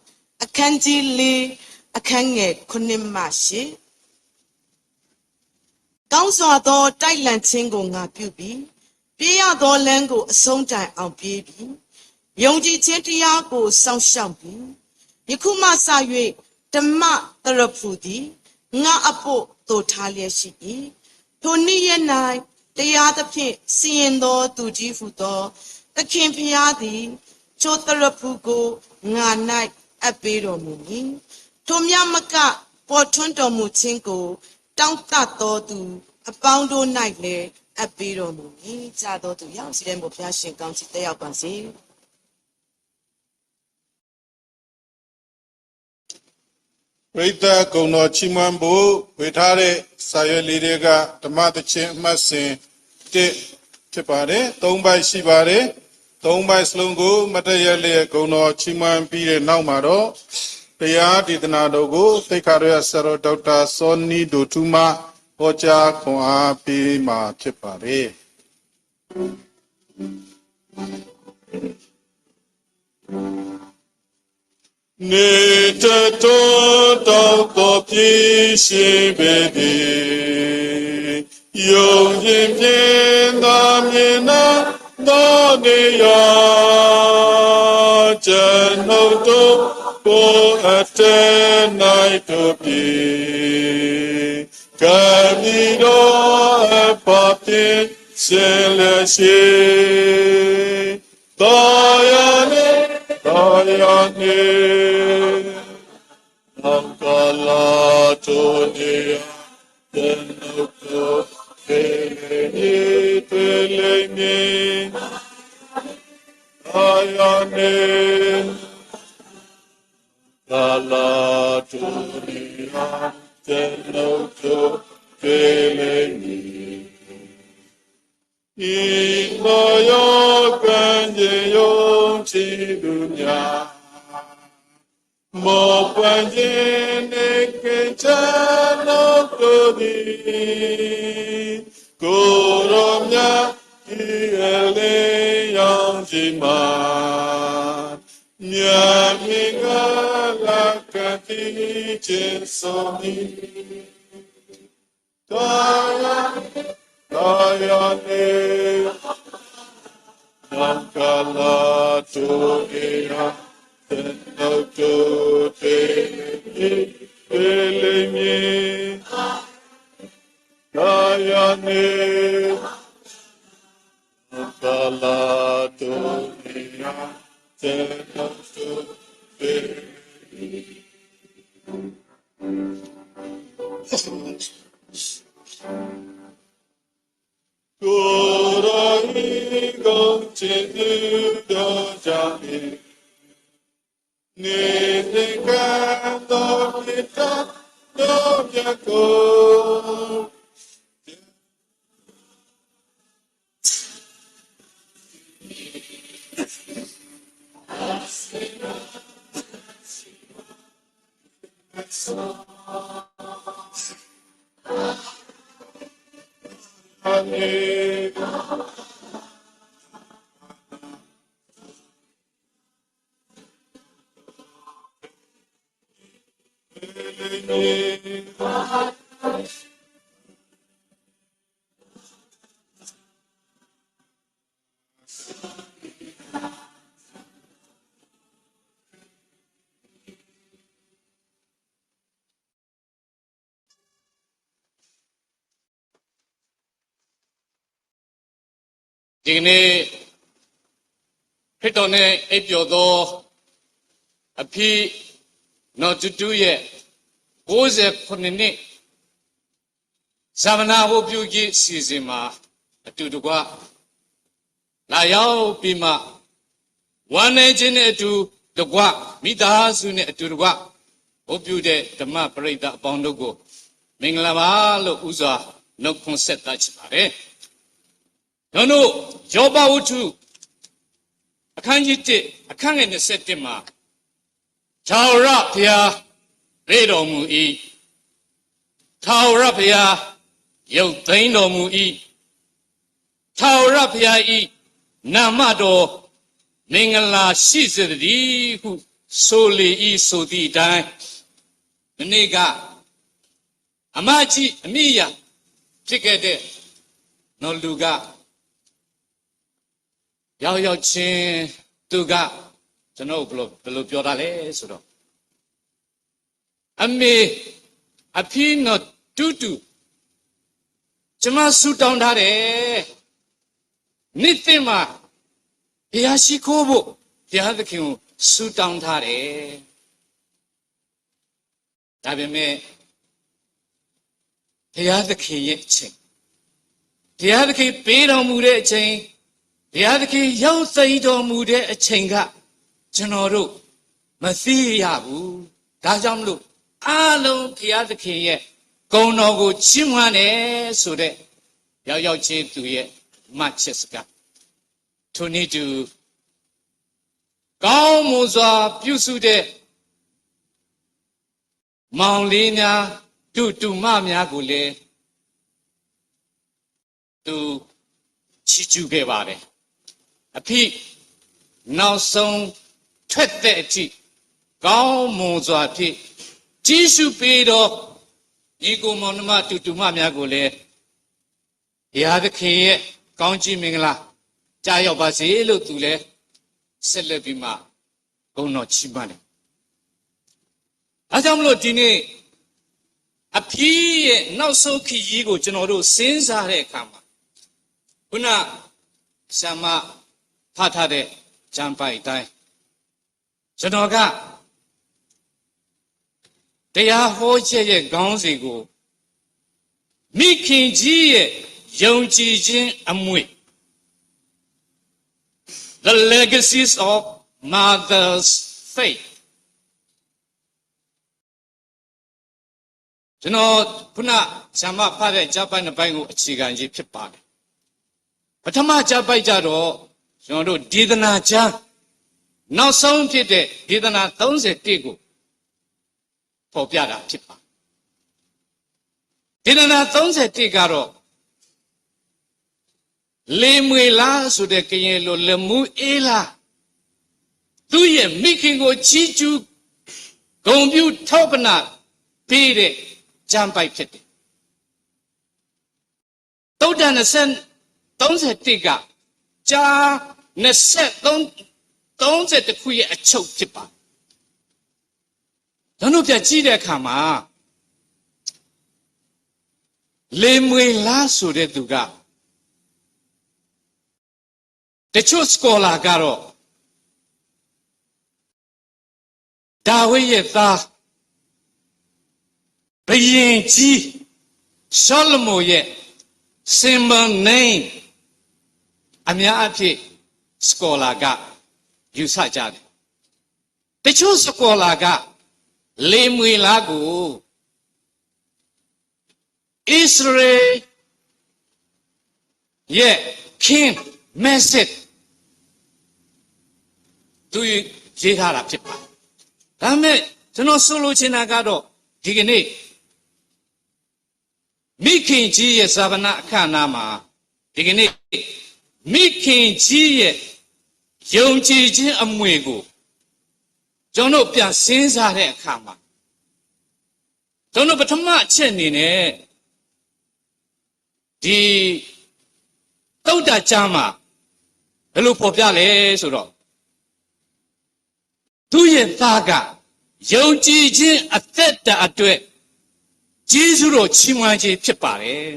အခန်းကြီး4အခန်းငယ်9မှ10ကောင်းစွာသောတိုက်လန့်ခြင်းကိုငါပြုပြီးပြေးရသောလမ်းကိုအဆုံးတိုင်အောင်ပြေးပြီးယုံကြည်ခြင်းတရားကိုစောင့်ရှောက်ပြီးယခုမှစ၍ဓမ္မတရဖူသည်ငါအဖို့သို့ထားလျက်ရှိ၏ထိုနေ့ရက်၌တရားသဖြင့်စီရင်သောသူကြီးဟုသောသခင်ဖျားသည်ချိုတရဖူကိုငါ၌အပ်ပေးတော်မူမည်ထိုမြမကပေါ်ထွန်းတော်မူခြင်းကိုတောင်းတသောသူအပေါင်းတို့၌လည်းအပ်ပေးတော်မူမည်ကြာတော်သူရောက်စီတဲ့ဘုရားရှင်ကောင်းချီးတက်ရောက်ပါစေ ပရိသတ်ကုံတော်ချီးမွမ်းဖို့ဝေထားတဲ့စာရွက်လေးတွေကဓမ္မသချင်းအမှတ်စဉ်1ဖြစ်ပါတယ်3ပိုက်ရှိပါတယ်3ပိုက်စလုံးကိုမတည့်ရလျက်ကုံတော်ချီးမွမ်းပြီးတဲ့နောက်မှာတော့တရားဒေသနာတော်ကိုသိက္ခာရဆရာတော်ဒေါက်တာစောနီဒိုထူးမှဟောကြားခွန်အားပေးမှာဖြစ်ပါတယ်နေတတော်တော်ပြည့်ရှိပေသည်ယုံကြည်ပြင်းသာမြင်နာတော်နေရကျွန်ုပ်တို့ကိုအတဲ၌တို့ပြီကံဤတော်အပပြည့်ရှင်လက်ရှိတော်ရနေတော်ရနေနောက်ကလာတို့နေတဲ့နှုတ်တော်ပေနေတွေ့လိမ့်မည်တော်ရနေကာလာတို့နေတဲ့နှုတ်တော်ပေလိမ့်မည်ဤမောယောကံကြေယုံချီသူများမောပန်ခြင်းနေကိချာနောကိုသည်ကိုရောမြတ်ဤအလေးရောင်ချီမှာမြတ်မိကလာကတိခြင်းဆိုမီတော်ရနေနောက်ကလာတို့အေရာတဲ့နောက်တို့တေလေမီတော်ရနေနောက်ကလာတို့အေရာတဲ့နောက်တို့တေကိုယ်တော်ကိုချစ်သူတော်ကြောင့်နေတဲ့ကံတော်မြတ်တော်မြတ်ကို ဒီကနေ့ခရစ်တော်နဲ့အိပ်ပျော်သောအဖေနော်တူတူရဲ့69နှစ်ဇာမနာဝပြုကြီးစီစဉ်မှာအတူတကွလာရောက်ပြီးမှဝမ်းနေခြင်းနဲ့အတူတကွမိသားစုနဲ့အတူတကွဝပြုတဲ့ဓမ္မပရိသတ်အပေါင်းတို့ကိုမင်္ဂလာပါလို့ဥစွာနှုတ်ခွန်းဆက်သချင်ပါတယ်ကျွန်တော်ယောဘဝတ္ထုအခန်းကြီး1အခန်းငယ်21မှာထာဝရဘုရားရေတော်မူ၏ထာဝရဘုရားရုပ်သိမ်းတော်မူ၏ထာဝရဘုရား၏နာမတော်မင်္ဂလာရှိစေတည်းဟုဆိုလေ၏ဆိုသည့်အတိုင်းဒီနေ့ကအမကြီးအမိယာဖြစ်ခဲ့တဲ့နော်လူကရောက်ချင်းသူကကျွန်တော်ဘယ်လိုပြောတာလဲဆိုတော့အမေအဖေနော်တူတူကျွန်မဆူတောင်းထားတယ်နေ့တင်မှာဘုရားရှိခိုးဖို့ဘုရားသခင်ကိုဆူတောင်းထားတယ်ဒါပေမဲ့ဘုရားသခင်ရဲ့အချိန်ဘုရားသခင်ပေးတော်မူတဲ့အချိန်ဘုရားသခင်ရောက်သိမ်းတော်မူတဲ့အချိန်ကကျွန်တော်တို့မသိရဘူးဒါကြောင့်မလို့အားလုံးဘုရားသခင်ရဲ့ဂုဏ်တော်ကိုချီးမွမ်းတယ်ဆိုတဲ့ရောက်ချင်းသူရဲ့မှတ်ချက်စကားထိုနည်းတူကောင်းမွန်စွာပြုစုတဲ့မောင်လေးများတူမများကိုလည်းသူချီးကျူးခဲ့ပါတယ်အဖေနောက်ဆုံးထွက်တဲ့အထိကောင်းမွန်စွာဖြင့်ကြီးစုပေးတော့ဒီကိုမောင်နှမတူမများကိုလည်းဘုရားသခင်ရဲ့ကောင်းချီးမင်္ဂလာကြားရောက်ပါစေလို့သူလည်းဆက်လက်ပြီးမှဂုဏ်တော်ချီးမွမ်းတယ်။အဲကြောင့်မလို့ဒီနေ့အဖေရဲ့နောက်ဆုံးခရီးကိုကျွန်တော်တို့စဉ်းစားတဲ့အခါမှာခုနဆာမဖတ်ထားတဲ့ကျမ်းပိုက်တိုင်းကျွန်တော်ကတရားဟောချက်ရဲ့ခေါင်းစဉ်ကိုမိခင်ကြီးရဲ့ယုံကြည်ခြင်းအမွေ The legacies of mother's faith ကျွန်တော်ခုနဆာမဖတ်တဲ့ကျမ်းပိုက်နှစ်ပိုင်းကိုအခြေခံရေးဖြစ်ပါတယ်ပထမကျမ်းပိုက်ကြတော့ကျွန်တော်တို့ဒေသနာကျမ်းနောက်ဆုံးဖြစ်တဲ့ဒေသနာ31ကိုပေါ်ပြတာဖြစ်ပါဒေသနာ31ကတော့လေမွေလားဆိုတဲ့ကရင်လိုလမှုအေးလားသူရဲ့မိခင်ကိုချီးကျူးဂုဏ်ပြုထောက်ပနာပေးတဲ့ကျမ်းပိုက်ဖြစ်တယ်သုတ္တန်31ကဂျာ30ခုရဲ့အချုပ်ဖြစ်ပါကျွန်တော်ပြကြည့်တဲ့အခါမှာလေမွေလားဆိုတဲ့သူကတချို့စကောလာကတော့ဒါဝိဒ်ရဲ့သားဘုရင်ကြီးရှောလမုန်ရဲ့ symbol name အများအပြည့်စကောလာကယူဆကြတယ်တချို့စကောလာကလေမွေလားကိုဣသရေလရဲ့ king message သူရေးထားတာဖြစ်ပါတယ်ဒါပေမဲ့ကျွန်တော်ဆိုလိုချင်တာကတော့ဒီကနေ့မိခင်ကြီးရဲ့ဇာဗနာအခမ်းအနားမှာဒီကနေ့မိခင်ကြီးရဲ့ယုံကြည်ခြင်းအမွေကိုကျွန်တော်ပြန်စဉ်းစားတဲ့အခါမှာ ကျွန်တော်ပထမအချက်အနေနဲ့ဒီသုတ္တကျမ်းမှာဘယ်လိုဖော်ပြလဲဆိုတော့သူရဲ့သားကယုံကြည်ခြင်းအသက်တာအတွက်ကျေးဇူးတော်ချီးမွမ်းခြင်းဖြစ်ပါတယ်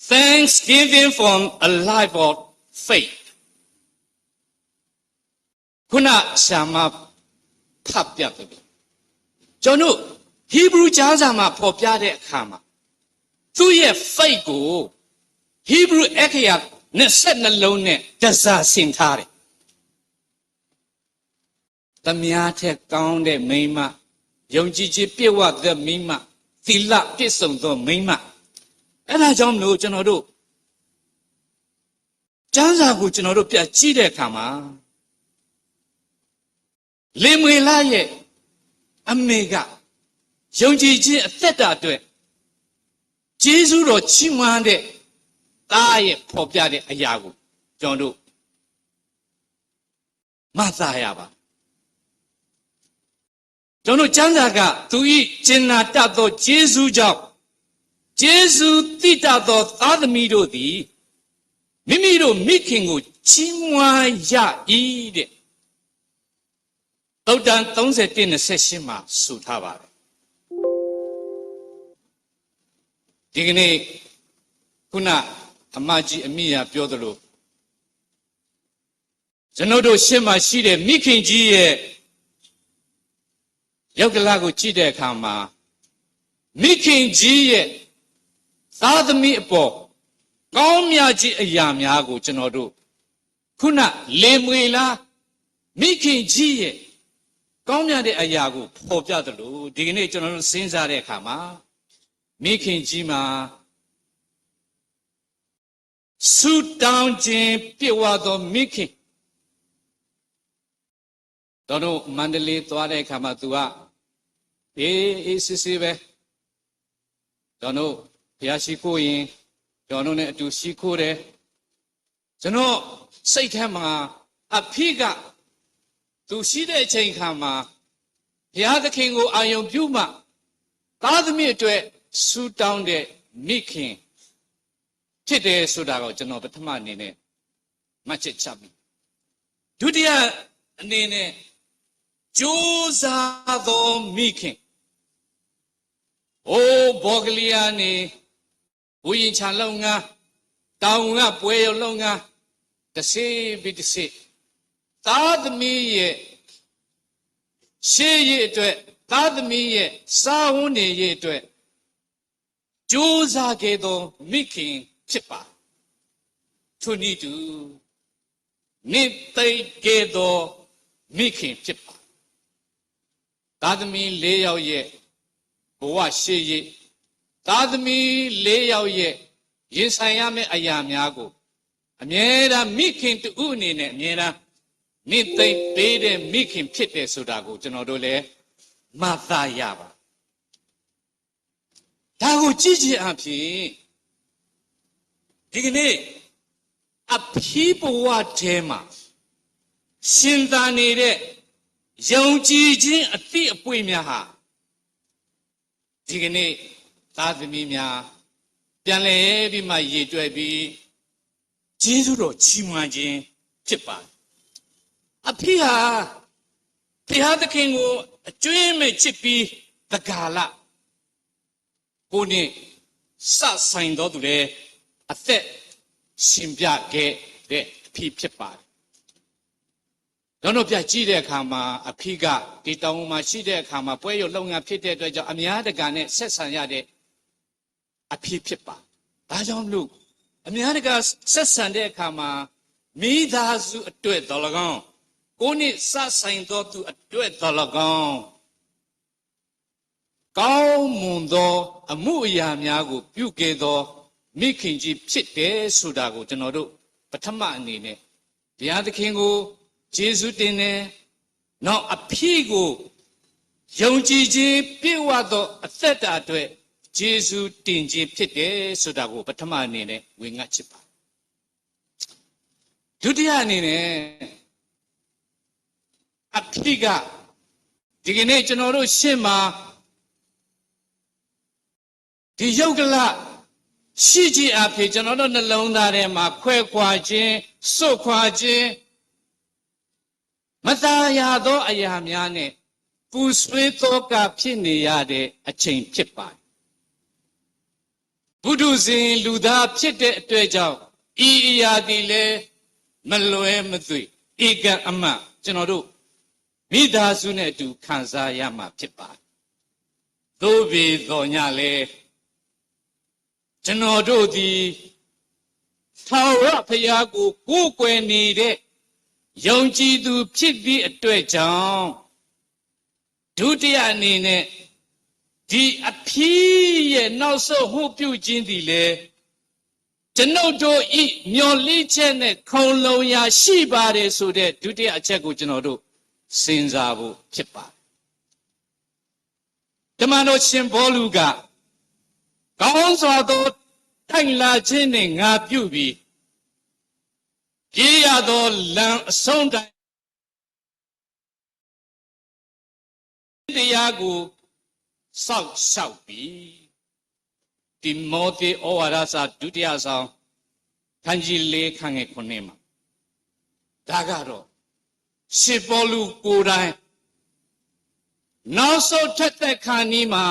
Thanksgiving from a life of faith ခုနရှာမဖတ်ပြတယ်ကျွန်တော်ဟီဘရူကျမ်းစာမှာဖော်ပြတဲ့အခါမှာသူရဲ့ faith ကိုဟီဘရူအခရာ22လုံးနဲ့တစားဆင်ထားတယ်။သမ ्या ထက်ကောင်းတဲ့မိန်းမယုံကြည်ခြင်းပြည့်ဝတဲ့မိန်းမသီလပြည့်စုံသောမိန်းမအဲ့ဒါကြောင့်မလို့ကျွန်တော်တို့ကျမ်းစာကိုကျွန်တော်တို့ပြကြည့်တဲ့အခါမှာလေမွေလာရဲ့အမေကယုံကြည်ခြင်းအသက်တာအတွက်ကျေးဇူးတော်ချီးမွမ်းတဲ့သားရဲ့ဖော်ပြတဲ့အရာကိုကျွန်တော်တို့မှတ်သားရပါကျွန်တော်ကျမ်းစာကသူဤကျင်နာတတ်သောကျေးဇူးကြောင့်ကျေးဇူးတိတတ်သောသားသမီးတို့သည်မိမိတို့မိခင်ကိုချီးမွမ်းရ၏တဲ့သုတ္တန်31:28မှာဆိုထားပါတယ်ဒီကနေ့ခုနအမကြီးအမိယာပြောသလိုကျွန်တော်တို့ရှေ့မှာရှိတဲ့မိခင်ကြီးရဲ့ယောက်ကလာကိုကြည့်တဲ့အခါမှာမိခင်ကြီးရဲ့သားသမီးအပေါ်ကောင်းမြတ်ခြင်းအရာများကိုကျွန်တော်တို့ခုနလေမွေလားမိခင်ကြီးရဲ့ကောင်းမြတ်တဲ့အရာကိုဖော်ပြသလိုဒီကနေ့ကျွန်တော်တို့စဉ်းစားတဲ့အခါမှာမိခင်ကြီးမှာဆူတောင်းခြင်းပြည့်ဝသောမိခင်တို့မန္တလေးသွားတဲ့အခါမှာသူကအေးစစ်စစ်ပဲကျွန်တော်ဘုရားရှိခိုးရင်ကျွန်တော်နဲ့အတူရှိခိုးတယ်ကျွန်တော်စိတ်ထဲမှာအဖေကသူရှိတဲ့အချိန်ခါမှာဘုရားသခင်ကိုအာရုံပြုမှသားသမီးအတွက်ဆူတောင်းတဲ့မိခင်ဖြစ်တယ်ဆိုတာကိုကျွန်တော်ပထမအနေနဲ့မှတ်ချက်ချပြီဒုတိယအနေနဲ့ကြိုးစားသောမိခင်အိုးဘောဂလီယာနေဝိညာဉ်ချလုံငါတောင်ငါပွဲရုံလုံငါတစေပြီးတစေသားသမီးရဲ့ရှေးရည်အတွက်သားသမီးရဲ့စာဝန်းနေရည်အတွက်ကြိုးစားခဲ့သောမိခင်ဖြစ်ပါသူနည်းတူနိသိခဲ့သောမိခင်ဖြစ်ပါသားသမီး၄ယောက်ရဲ့ဘဝရှေ့ရည်သားသမီး၄ယောက်ရဲ့ရင်ဆိုင်ရမယ့်အရာများကိုအမြဲတမ်းမိခင်တူအနေနဲ့အမြဲတမ်းနိသိပေးတဲ့မိခင်ဖြစ်တယ်ဆိုတာကိုကျွန်တော်တို့လည်းမှတ်သားရပါဒါကိုကြည့်ခြင်းအဖြစ်ဒီကနေ့အဖေဘဝထဲမှာရှင်သာနေတဲ့ယုံကြည်ခြင်းအတိအပွင့်များဟာဒီကနေ့သားသမီးများပြန်လဲပြီးမှရည်တွက်ပြီးကျေးဇူးတော်ချီးမွမ်းခြင်းဖြစ်ပါတယ်အဖေဟာဘုရားသခင်ကိုအကျွမ်းမဲ့ချစ်ပြီးတကာလကိုနဲ့စဆိုင်တော်သူလေအသက်ရှင်ပြခဲ့တဲ့အဖေဖြစ်ပါတယ်တို့ပြကြည့်တဲ့အခါမှာအဖေကဒီတောင်မှာရှိတဲ့အခါမှာပွဲရုပ်လုံငါဖြစ်တဲ့အတွက်ကြောင့်အများတကာနဲ့ဆက်ဆံရတဲ့အဖေဖြစ်ပါဒါကြောင့်မလို့အများတကာဆက်ဆံတဲ့အခါမှာမိသားစုအတွက်တော်၎င်းကိုနဲ့စဆိုင်တော်သူအတွက်တော်၎င်းကောင်းမွန်သောအမှုအရာများကိုပြုခဲ့သောမိခင်ကြီးဖြစ်တယ်ဆိုတာကိုကျွန်တော်တို့ပထမအနေနဲ့ဘုရားသခင်ကိုကျေးဇူးတင်တယ်။နောက်အဖေကိုယုံကြည်ခြင်းပြည့်ဝသောအသက်တာအတွက်ကျေးဇူးတင်ခြင်းဖြစ်တယ်ဆိုတာကိုပထမအနေနဲ့ဝင်ငတ်ချစ်ပါဒုတိယအနေနဲ့အဖေက ဒီကနေ့ကျွန်တော်တို့ရှေ့မှာဒီယုတ်ကလရှိကြီးအဖြစ်ကျွန်တော်တို့နှလုံးသားထဲမှာခွဲခွာခြင်းစွတ်ခွာခြင်းမသားရသောအရာများနဲ့ပူဆွေးသောကဖြစ်နေရတဲ့အချိန်ဖြစ်ပါတယ်ဘုဒ္ဓဇင်လူသားဖြစ်တဲ့အတွက်ကြောင့်ဤအရာဒီလည်းမလွဲမသွေဧကအမှန်ကျွန်တော်တို့မိသားစုနဲ့အတူခံစားရမှာဖြစ်ပါတယ်သို့ပေသောညလည်းကျွန်တော်တို့ဒီထာဝရဘုရားကိုကိုးကွယ်နေတဲ့ယုံကြည်သူဖြစ်သည့်အတွက်ကြောင့်ဒုတိယအနေနဲ့ဒီအဖီးရဲ့နောက်ဆုံးမှုပြုခြင်းသည်လေကျွန်ုပ်တို့ဤမျော်လင့်ချက်နဲ့ခုံလုံရာရှိပါတယ်ဆိုတဲ့ဒုတိယအချက်ကိုကျွန်တော်တို့စဉ်းစားဖို့ဖြစ်ပါတယ်ဓမ္မတော်ရှင်ဘောလူကကောင်းစွာသောထိုင်လာခြင်းနဲ့ငါပြုပြီးပြေးရသောလမ်းအဆုံးတိုင်တရားကိုစောက်ရှောက်ပြီးတိမောသေဩဝါဒစာဒုတိယဆောင်ခန်းကြီး၄ခန်းငယ်9မှာဒါကတော့ရှင်ပေါလုကိုယ်တိုင်နောက်ဆုံးထက်သက်ခါနီးမှာ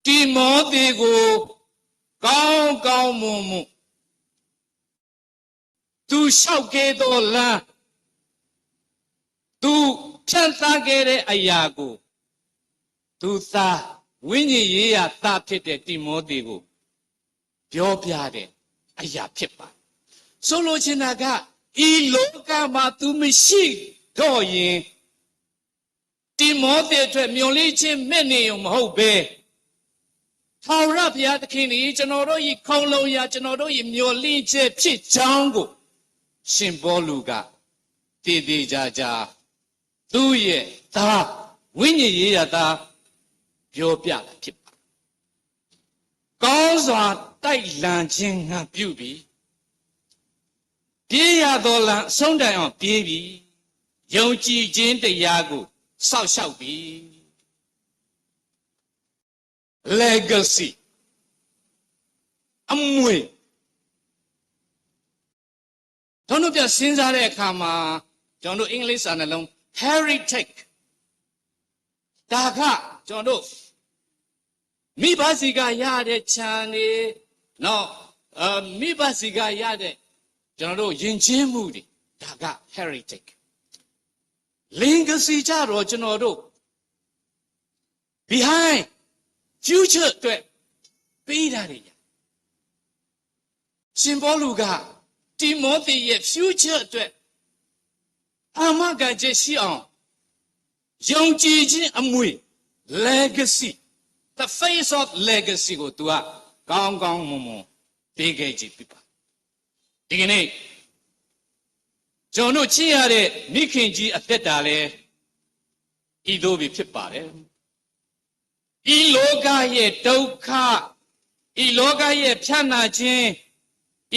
တိမောသေကိုကောင်းကောင်းမွန်မွန်သူလျှောက်ခဲ့သောလမ်းသူဖြန့်သားခဲ့တဲ့အရာကိုသူသားဝိညာဉ်ရေးရာသားဖြစ်တဲ့တိမောသေကိုပြောပြတဲ့အရာဖြစ်ပါဆိုလိုချင်တာကဤလောကမှာသူမရှိတော့ရင်တိမောသေအတွက်မျှော်လင့်ခြင်းမဲ့နေုံမဟုတ်ပဲထာဝရဘုရားသခင်ကြီးကျွန်တော်တို့ဤခုံလုံးရာကျွန်တော်တို့ဤမျှော်လင့်ခြင်းဖြစ်ကြောင်းကိုရှင်ဘောလူကတည်တည်ကြကြသူ့ရဲ့သားဝိညာဉ်ရေးရာသားပြောပြတာဖြစ်ပါကောင်းစွာတိုက်လံခြင်းငါပြုပြီးပြေးရသောလံအဆုံးတိုင်အောင်ပြေးပြီးယုံကြည်ခြင်းတရားကိုစောက်ရှောက်ပြီး legacy အမွေကျွန်တော်ပြစဉ်းစားတဲ့အခါမှာကျွန်တော်အင်္ဂလိပ်စာနှလုံး heritage ဒါကကျွန်တော်မိဘစီကရတဲ့ခြံနေနော်မိဘစီကရတဲ့ကျွန်တော်တို့ယဉ်ကျေးမှုတွေဒါက heritage legacy ကြတော့ကျွန်တော်တို့ behind future အတွက်ပေးတာတွေရှင်ပေါလုကတိမောသေရဲ့ future အတွက်အာမခံချက်ရှိအောင်ယုံကြည်ခြင်းအမွေ legacy the face of legacy ကို तू ကကောင်းကောင်းမွန်မွန်ပေးခဲ့ကြပြီပါဒီကနေ့ကျွန်တော်ချစ်ရတဲ့မိခင်ကြီးအသက်တာလဲဤသို့ဖြစ်ပါတယ်ဤလောကရဲ့ဒုက္ခဤလောကရဲ့ဖြတ်နာခြင်း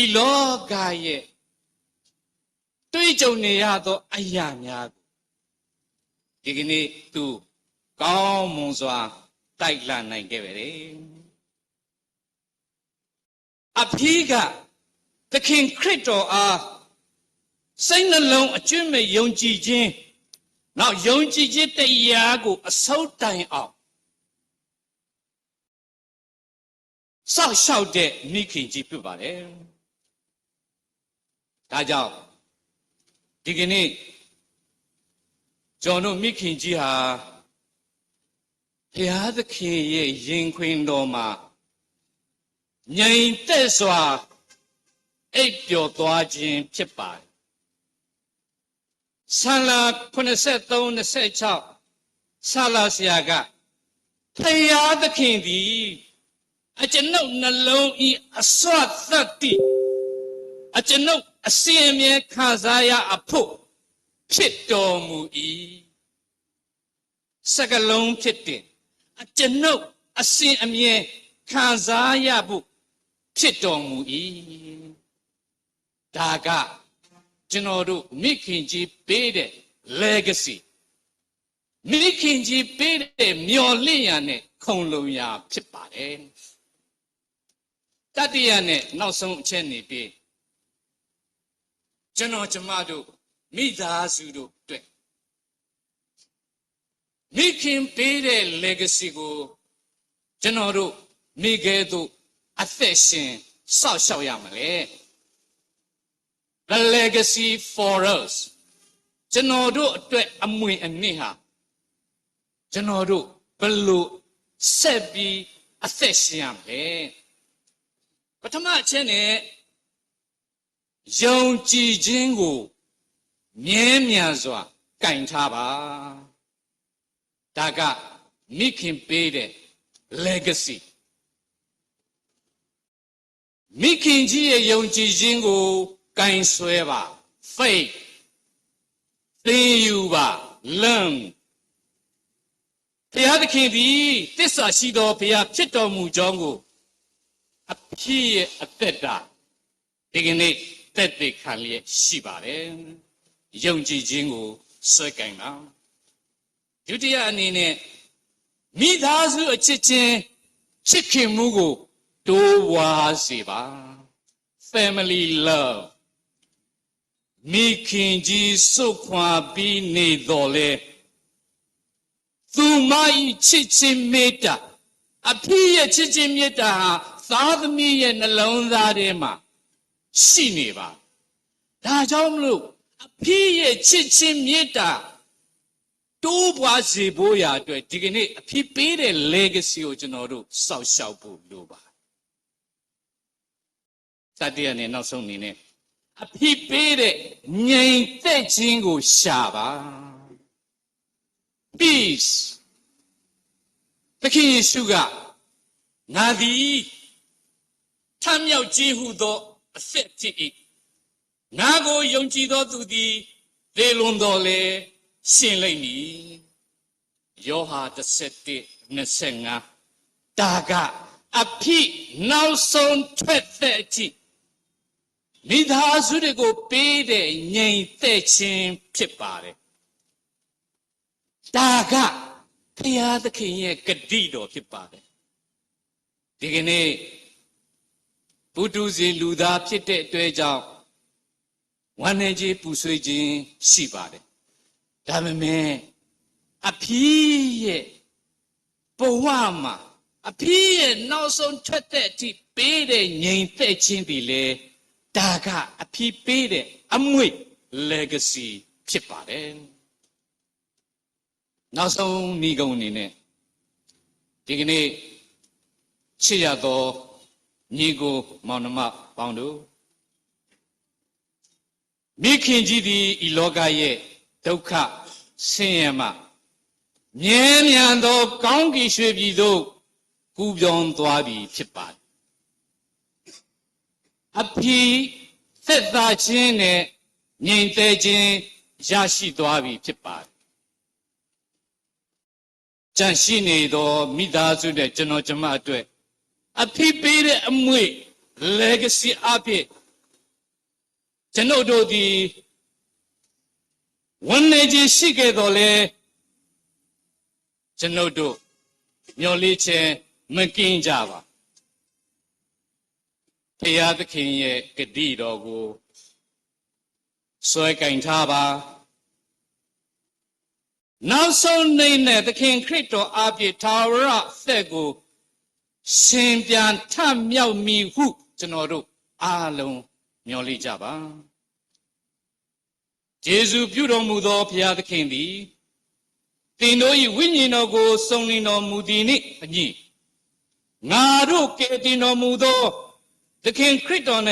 ဤလောကရဲ့တွေ့ကြုံနေရသောအရာများကိုဒီကနေ့ तू ကောင်းမွန်စွာတိုက်လှန်နိုင်ခဲ့ပဲလေအဖေးကသခင်ခရစ်တော်အားစိတ်နှလုံးအကျွင့်မဲ့ယုံကြည်ခြင်းနောက်ယုံကြည်ခြင်းတရားကိုအဆုံးတိုင်အောင်စောက်ရှောက်တဲ့မိခင်ကြီးဖြစ်ပါတယ်ဒါကြောင့်ဒီကနေ့ကျွန်တော်မိခင်ကြီးဟာဘုရားသခင်ရဲ့ရင်ခွင်တော်မှာငြိမ်သက်စွာအိပ်ပျော်သွားခြင်းဖြစ်ပါတယ်ဆာလာ83-26ဆာလာဆရာကဘုရားသခင်သည်အကျွန်ုပ်နှလုံးဤအစွတ်သတ္တိအကျွန်ုပ်အစဉ်အမြဲခံစားရအဖို့ဖြစ်တော်မူ၏စကလုံးဖြစ်တဲ့အကျွန်ုပ်အစဉ်အမြဲခံစားရဖို့ဖြစ်တော်မူ၏ဒါကကျွန်တော်တို့မိခင်ကြီးပေးတဲ့ legacy မိခင်ကြီးပေးတဲ့မျော်လင့်ရနဲ့ခုံလုံရာဖြစ်ပါတယ်တတိယနဲ့နောက်ဆုံးအချက်နေပြီးကျွန်တော်ကျမတို့မိသားစုတို့အတွက်မိခင်ပေးတဲ့ legacy ကိုကျွန်တော်တို့မိခဲ့သို့အသက်ရှင်စောင့်ရှောက်ရမလဲ The legacy for us ကျွန်တော်တို့အတွက်အမွေအနှစ်ဟာကျွန်တော်တို့ဘယ်လိုဆက်ပြီးအသက်ရှင်ရမလဲပထမအချက်နဲ့ယုံကြည်ခြင်းကိုမြဲမြံစွာကင်ထားပါဒါကမိခင်ပေးတဲ့ legacy မိခင်ကြီးရဲ့ယုံကြည်ခြင်းကိုကင်ဆွဲပါ faith သင်ယူပါ learn ဘုရားသခင်သည်သစ္စာရှိသောဘုရားဖြစ်တော်မူကြောင်းကိုအဖြစ်ရဲ့အသက်တာဒီကနေ့သက်သေခံလျက်ရှိပါတယ်ယုံကြည်ခြင်းကိုဆွဲကင်ပါဒုတိယအနေနဲ့မိသားစုအချစ်ချင်းချစ်ခင်မှုကိုတိုးပွားစေပါ family love မိခင်ကြီးစွတ်ခွာပြီးနေတော်လဲသူမ၏ချစ်ချင်းမေတ္တာအဖေရဲ့ချစ်ချင်းမေတ္တာဟာသားသမီးရဲ့နှလုံးသားထဲမှာရှိနေပါဒါကြောင့်မလို့အဖေရဲ့ချစ်ချင်းမေတ္တာတိုးပွားစေဖို့ရာအတွက်ဒီကနေ့အဖေပေးတဲ့ legacy ကိုကျွန်တော်တို့စောင့်ရှောက်ဖို့လိုပါတတိယနဲ့နောက်ဆုံးအနေနဲ့အဖေပေးတဲ့ငြိမ်သက်ခြင်းကိုရှာပါ peace သခင်ယေရှုကငါသည်ထမြောက်ခြင်းဟုသောအသက်ဖြစ်၏ငါကိုယုံကြည်သောသူသည်သေလွန်တော်လဲရှင်လိမ့်မည်ယောဟာ17:25ဒါကအဖိနောက်ဆုံးထွက်သက်ခြင်းမိသားစုတွေကိုပေးတဲ့ငြိမ်သက်ခြင်းဖြစ်ပါတယ်ဒါကဘုရားသခင်ရဲ့ဂတိတော်ဖြစ်ပါတယ်ဒီကနေ့ဘုဒ္ဓဇင်လူသားဖြစ်တဲ့အတွက်ကြောင့်ဝမ်းနည်းခြင်းပူဆွေးခြင်းရှိပါတယ်ဒါပေမဲ့အဖေရဲ့ဘဝမှာအဖေရဲ့နောက်ဆုံးထွက်တဲ့အထိပေးတဲ့ငြိမ်သက်ခြင်းဒီလေဒါကအဖေပေးတဲ့အမွေ legacy ဖြစ်ပါတယ်နောက်ဆုံးဤကုံအနေနဲ့ဒီကနေ့ချစ်ရသောညီကိုမောင်နှမပေါင်းတို့မိခင်ကြီးသည်ဤလောကရဲ့ဒုက္ခဆင်းရဲမှမြဲမြံသောကောင်းကင်ရွှေပြည်သို့ကူးပြောင်းသွားပြီဖြစ်ပါတယ်အဖေသက်သာခြင်းနဲ့ငြိမ်သက်ခြင်းရရှိသွားပြီဖြစ်ပါတယ်ကြန့်ရှိနေသောမိသားစုနဲ့ကျွန်တော်ကျမအတွက်အဖေပေးတဲ့အမွေ legacy အဖြစ်ကျွန်တော်တို့ဒီဝန်နေခြင်းရှိခဲ့တော်လဲကျွန်တော်တို့မျော်လင့်ခြင်းမကင်းကြပါဘုရားသခင်ရဲ့ဂတိတော်ကိုဆွဲကင်ထားပါနောက်ဆုံးနေတဲ့သခင်ခရစ်တော်အပြည့်ထာဝရသက်ကိုရှင်ပြန်ထမြောက်မည်ဟုကျွန်တော်တို့အားလုံးမျှော်လင့်ကြပါယေရှုပြုတော်မူသောဘုရားသခင်သည်သင်တို့၏ဝိညာဉ်တော်ကိုစုံလင်တော်မူသည်နှင့်အညီငါတို့ကယ်တင်တော်မူသောသခင်ခရစ်တော်၌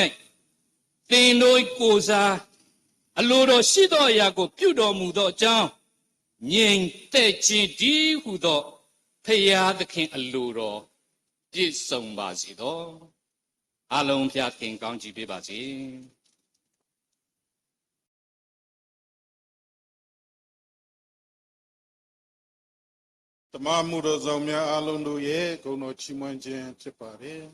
သင်တို့ကိုယ်စားအလိုတော်ရှိသောအရာကိုပြုတော်မူသောအကြောင်းငြိမ်သက်ခြင်းဒီဟုသောဘုရားသခင်အလိုတော်ပြည့်စုံပါစေသောအလုံးဘုရားသခင်ကောင်းချီးပေးပါစေတမန်မှုတော်ဆောင်များအားလုံးတို့ရဲ့ဂုဏ်တော်ချီးမွမ်းခြင်းဖြစ်ပါတယ်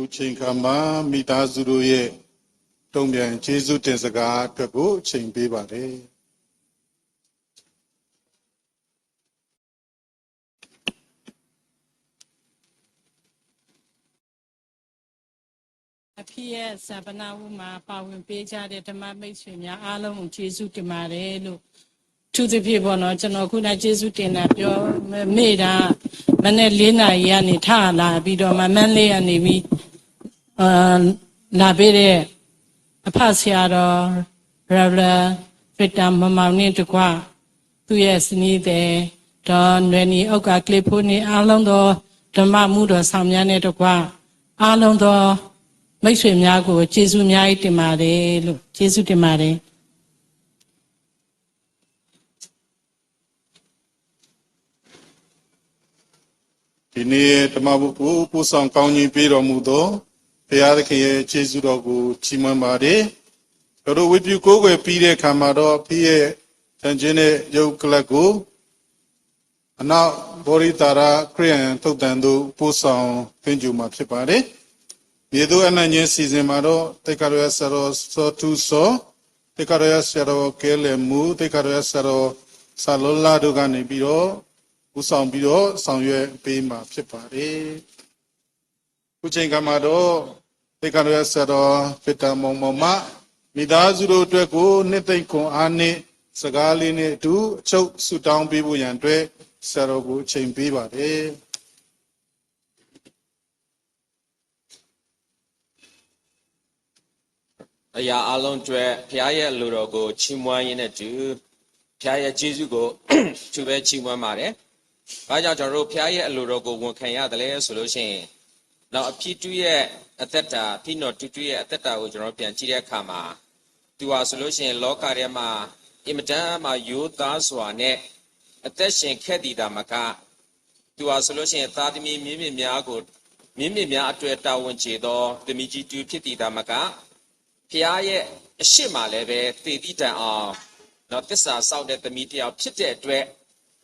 ခုချိန်ခါမှာမိသားစုတို့ရဲ့တုံ့ပြန်ကျေးဇူးတင်စကားအတွက်ကိုအချိန်ပေးပါတယ် အဖေရဲ့ဇာပနာဝမှာပါဝင်ပေးကြတဲ့ဓမ္မမိတ်ဆွေများအားလုံးကိုကျေးဇူးတင်ပါတယ်လို့သူသဖြင့်ပေါ့နော်ကျွန်တော်ခုနကျေးဇူးတင်တာပြောမေ့တာမနေ့၄နာရီကနေထလာပြီးတော့မန်းလေးကနေပြီးလာပေးတဲ့အဖဆရာတော်ရဗလာဖစ်တာမမောင်နဲ့တကွသူရဲ့စနီးတဲ့ဒေါ်နွယ်နီအောက်ကကလစ်ဖိုနီအားလုံးသောဓမ္မမှုတော်ဆောင်များနဲ့တကွအားလုံးသောမိတ်ဆွေများကိုကျေးဇူးအများကြီးတင်ပါတယ်လို့ကျေးဇူးတင်ပါတယ် ဒီနေ့ဓမ္မဘုကိုပို့ဆောင်ကောင်းကြီးပေးတော်မူသောဘုရားသခင်ရဲ့ကျေးဇူးတော်ကိုချီးမွမ်းပါတယ်တို့ဝိပုကိုးကွယ်ပြီးတဲ့အခါမှာတော့ဖေးရဲ့တန်ချင်းတဲ့ရုပ်ကလပ်ကိုအနောက်ဘောရိတာရခရိယန်သုတ်တန်တို့ပို့ဆောင်သင်ယူမှာဖြစ်ပါတယ်မြေသူအနည်းငယ်စီစဉ်မှာတော့တေကာရဆရောစောတူစောတေကာရဆရောကဲလေမူတေကာရဆရောဆာလောလာတို့ကနေပြီးတော့ဦးဆောင်ပြီးတော့ဆောင်ရွက်ပေးမှာဖြစ်ပါတယ်ခုချိန်ကမှာတော့တေကာရဆရောဖစ်တာမောင်မောင်မမိသားစုတို့အတွက်ကိုနှစ်သိမ့်ခွန်အားနဲ့စကားလေးနဲ့အတူအချုပ်ဆူတောင်းပေးဖို့ရန်အတွက်ဆရာတော်ကိုအချိန်ပေးပါတယ် အရာအလုံးတွေဖျားရဲ့လူတော်ကိုချီးမွမ်းရင်းနဲ့တူဖျားရဲ့ကျေးဇူးကိုသူပဲချီးမွမ်းပါတယ်။ဘာကြောင့်ကျွန်တော်တို့ဖျားရဲ့အလိုတော်ကိုဝန်ခံရတယ်လဲဆိုလို့ရှိရင်နောက်အဖြစ်တူရဲ့အသက်တာဖိနော်တူတူရဲ့အသက်တာကိုကျွန်တော်ပြန်ကြည့်တဲ့အခါမှာသူဟာဆိုလို့ရှိရင်လောကထဲမှာအင်မတန်မှရိုးသားစွာနဲ့အသက်ရှင်ခဲ့တည်တာမကသူဟာဆိုလို့ရှိရင်သားသမီးမြင့်မြင့်များကိုမြင့်မြင့်များအတွေ့တာဝန်ကျေသောသမီးကြီးတူဖြစ်တည်တာမကဖျားရဲ့အရှိမလည်းပဲတည်တည်တန်အောင်တော့သစ္စာစောင့်တဲ့သမီးတယောက်ဖြစ်တဲ့အတွက်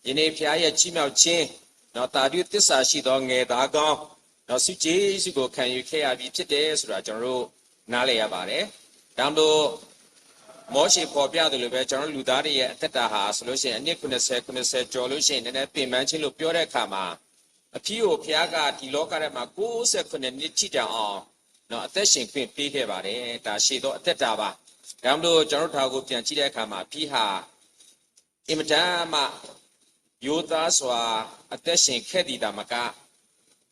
ယနေ့ဖျားရဲ့ချီးမြှောက်ခြင်းတော့တာဓုသစ္စာရှိသောငယ်သားကောင်းတော့စုကျေးဇူးကိုခံယူခဲ့ရပြီးဖြစ်တယ်ဆိုတာကျွန်တော်တို့နားလည်ရပါတယ်။ဒါမှမဟုတ်မောရှိပေါ်ပြတယ်လို့ပဲကျွန်တော်လူသားတွေရဲ့အသက်တာဟာဆိုလို့ရှိရင်အနည်း90ကျော်လို့ရှိရင်နည်းနည်းပင်ပန်းခြင်းလို့ပြောတဲ့အခါမှာအဖြစ်ကိုဖျားကဒီလောကထဲမှာ69နှစ်ချီတောင်အောင်နော်အသက်ရှင်ခွင့်ပေးခဲ့ပါတယ်ဒါရှေ့တော့အသက်တာပါဒါမှမဟုတ်ကျွန်တော်တို့ထားကိုပြန်ကြည့်တဲ့အခါမှာပြီးဟာအင်မတန်မှယောသားစွာအသက်ရှင်ခဲ့တည်တာမက